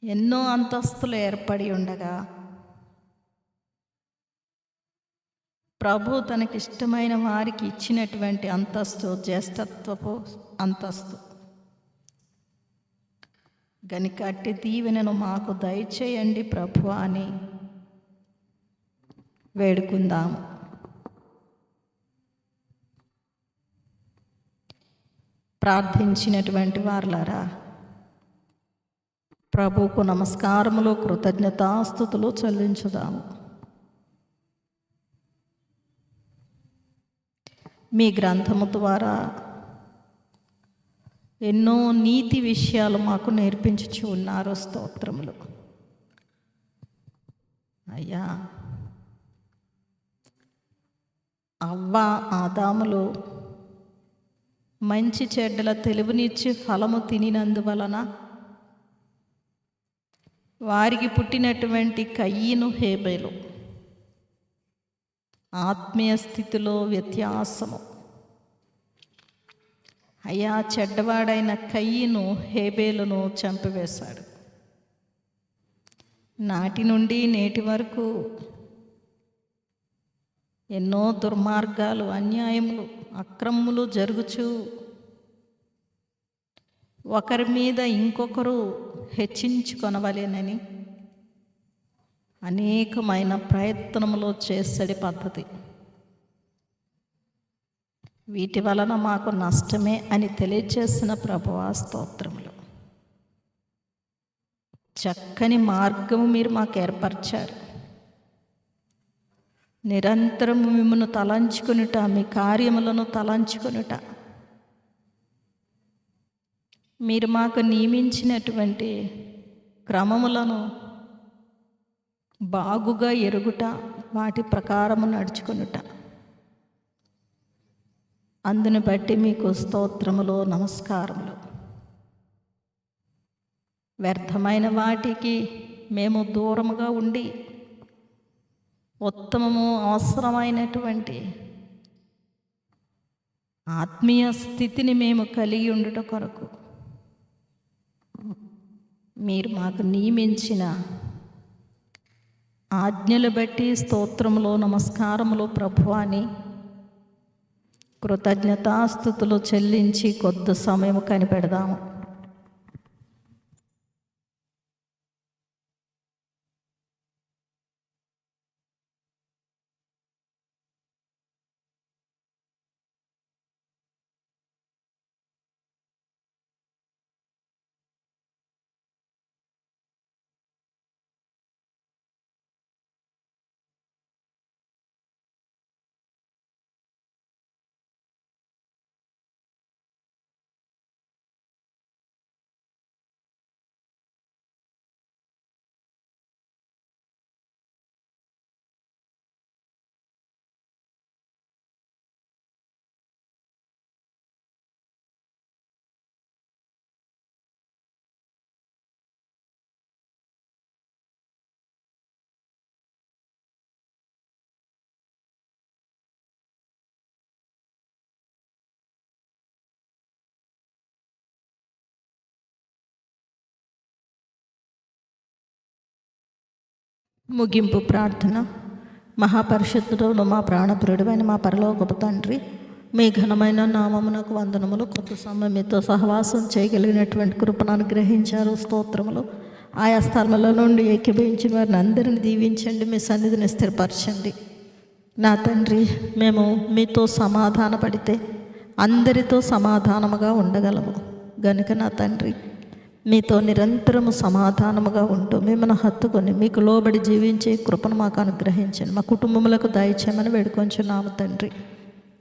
ఎన్నో అంతస్తులు ఏర్పడి ఉండగా ప్రభు తనకిష్టమైన వారికి ఇచ్చినటువంటి అంతస్తు జ్యేష్ఠత్వపు అంతస్తు గనుక అట్టి దీవెనను మాకు దయచేయండి ప్రభు అని వేడుకుందాము. ప్రార్థించినటువంటి వారులారా, ప్రభువుకు నమస్కారములు, కృతజ్ఞతాస్తుతులు చెల్లించుదాము. మీ గ్రంథము ద్వారా ఎన్నో నీతి విషయాలు మాకు నేర్పించుచు ఉన్నారు. స్తోత్రములు అయ్యా. అవ్వ ఆదాములు మంచి చెడ్డల తెలివినిచ్చి ఫలము తినినందువలన వారికి పుట్టినటువంటి కయ్యను హేబేలు ఆత్మీయ స్థితిలో వ్యత్యాసము. అయ్యా, చెడ్డవాడైన కయ్యను హేబేలును చంపివేశాడు. నాటి నుండి నేటి వరకు ఎన్నో దుర్మార్గాలు, అన్యాయములు, అక్రమములు జరుగుచూ ఒకరి మీద ఇంకొకరు హెచ్చించుకొనవలెనని అనేకమైన ప్రయత్నములు చేసడి పద్ధతి. వీటి వలన మాకు నష్టమే అని తెలియచేసిన ప్రభువా స్తోత్రములు. చక్కని మార్గము మీరు మాకు ఏర్పరిచారు. నిరంతరము మిమ్మల్ని తలంచుకొనుట, మీ కార్యములను తలంచుకొనుట, మీరు మాకు నియమించినటువంటి క్రమములను బాగుగా ఎరుగుట, వాటి ప్రకారము నడుచుకొనుట, అందుని బట్టి మీకు స్తోత్రములు, నమస్కారములు. వ్యర్థమైన వాటికి మేము దూరముగా ఉండి ఉత్తమము అవసరమైనటువంటి ఆత్మీయ స్థితిని మేము కలిగి ఉండుట కొరకు మీరు మాకు నియమించిన ఆజ్ఞలు బట్టి స్తోత్రములు, నమస్కారములు ప్రభువాని కృతజ్ఞతాస్తుతులు చెల్లించి కొద్ది సమయం కనిపెడదాము. ముగింపు ప్రార్థన. మహాపరిశుద్ధుడు మా ప్రాణప్రియుడైన మా పరలోకపు తండ్రి, మీ ఘనమైన నామమునకు వందనములు. కొత్త సమయం మీతో సహవాసం చేయగలిగినటువంటి కృపను అనుగ్రహించారు. స్తోత్రములు. ఆయా స్థలముల నుండి ఏకీభవించిన వారిని అందరిని దీవించండి, మీ సన్నిధిని స్థిరపరచండి. నా తండ్రి, మేము మీతో సమాధాన పడితే అందరితో సమాధానముగా ఉండగలము గనుక నా తండ్రి, మీతో నిరంతరము సమాధానముగా ఉంటూ మిమ్మల్ని హత్తుకొని మీకు లోబడి జీవించే కృపను మాకు అనుగ్రహించండి. మా కుటుంబములకు దయచేయమని వేడుకొంచున్నాము తండ్రి.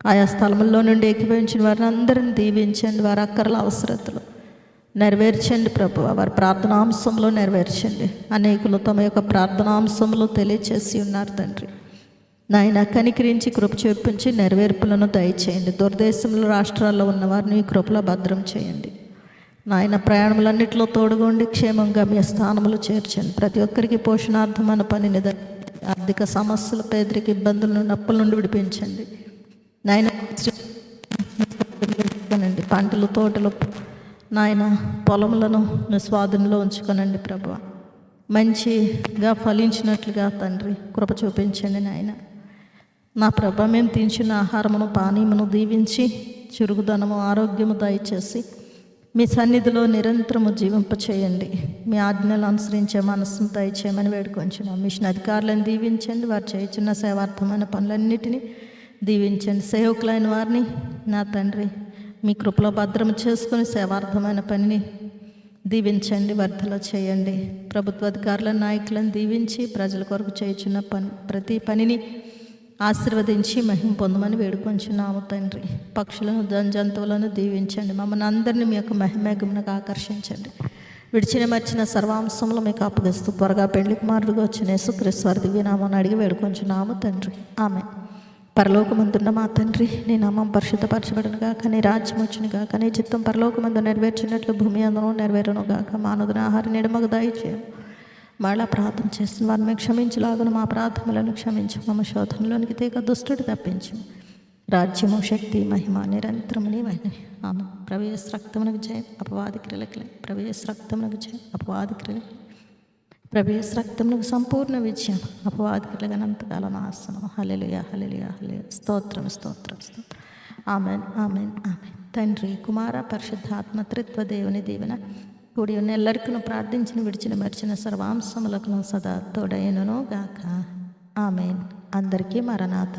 ఆయా స్థలముల్లో నుండి ఏకీభవించిన వారిని అందరిని దీవించండి. వారి అక్కర్ల అవసరతలు నెరవేర్చండి ప్రభు. వారి ప్రార్థనాంశంలో నెరవేర్చండి. అనేకులు తమ యొక్క ప్రార్థనాంశంలో తెలియచేసి ఉన్నారు తండ్రి. నాయన, కనికరించి కృప చూపించి నెరవేర్పులను దయచేయండి. దుర్దేశంలో రాష్ట్రాల్లో ఉన్నవారిని మీ కృపలో భద్రం చేయండి. నాయన, ప్రయాణములన్నింటిలో తోడుగొండి క్షేమంగా మీ స్థానములు చేర్చండి. ప్రతి ఒక్కరికి పోషణార్థమైన పనిని, ఆర్థిక సమస్యలు, పేదరిక ఇబ్బందుల నుండి, అప్పుల నుండి విడిపించండి. నాయన, పంటలు, తోటలు, నాయన పొలములను మీ స్వాధీనంలో ఉంచుకొనండి ప్రభువా. మంచిగా ఫలించినట్లుగా తండ్రి కృప చూపించండి నాయన. నా ప్రభ మేము తించిన ఆహారమును పానీయమును దీవించి చురుగుదనము ఆరోగ్యము దయచేసి మీ సన్నిధిలో నిరంతరము జీవింపచేయండి. మీ ఆజ్ఞలు అనుసరించే మనస్సును దయచేయమని వేడుకొంచున్నాం. మిషన్ అధికారులను దీవించండి. వారు చేయుచున్న సేవార్థమైన పనులన్నిటినీ దీవించండి. సేవకులైన వారిని నా తండ్రి మీ కృపలో భద్రము చేసుకుని సేవార్థమైన పనిని దీవించండి, వర్ధల చేయండి. ప్రభుత్వ అధికారులను నాయకులను దీవించి ప్రజల కొరకు చేయుచున్న ప్రతి పనిని ఆశీర్వదించి మహిమ పొందమని వేడుకొంచున్నాము తండ్రి. పక్షులను జంతువులను దీవించండి. మమ్మల్ని అందరినీ మీ యొక్క మహిమేఘమునకు ఆకర్షించండి. విడిచిన మర్చిన సర్వాంశంలో మీకు అప్పగిస్తూ త్వరగా పెళ్లి కుమారుడుగా వచ్చిన యేసుక్రీస్తు వారి దివ్యనామాన్ని అడిగి వేడుకొంచున్నాము తండ్రి. ఆమె పరలోకమందున్న మా తండ్రి, నీ నామం పరిశుద్ధపరచబడునుగాక, నీ రాజ్యం వచ్చునుగాక, నీ చిత్తం పరలోకమందు నెరవేర్చినట్లు భూమి అందరూ నెరవేరునుగాక. మానవుని ఆహారం నిడమకు దయచేయము. మళ్ళా ప్రార్థన చేసిన వారిని క్షమించలాగున మా ప్రార్థనలను క్షమించు. మమ్మ శోధనలోనికి తీగ దుష్టుడు తప్పించు. రాజ్యము శక్తి మహిమ నిరంతరము నీవైనవి. ఆమె ప్రవేశ రక్తమునకు జయం, అపవాది క్రియలకి ప్రవేశ రక్తమునకు జయం, అపవాది క్రియలకి ప్రవేశ రక్తమునకు సంపూర్ణ విజయం, అపవాది క్రియలగనంతకాల నాశనం. హల్లెలూయా హల్లెలూయా హల్లెలూయా. స్తోత్రం స్తోత్రం స్తోత్రం. Amen amen amen. తండ్రి కుమార పరిశుద్ధాత్మ త్రిత్వ దేవుని దీవెన కూడి ఉన్న ఎల్లరికను ప్రార్థించిన విడిచిన మరిచిన సర్వాంశములకు సదా తోడైనను గాక. ఆమెన్. అందరికీ మరణాత.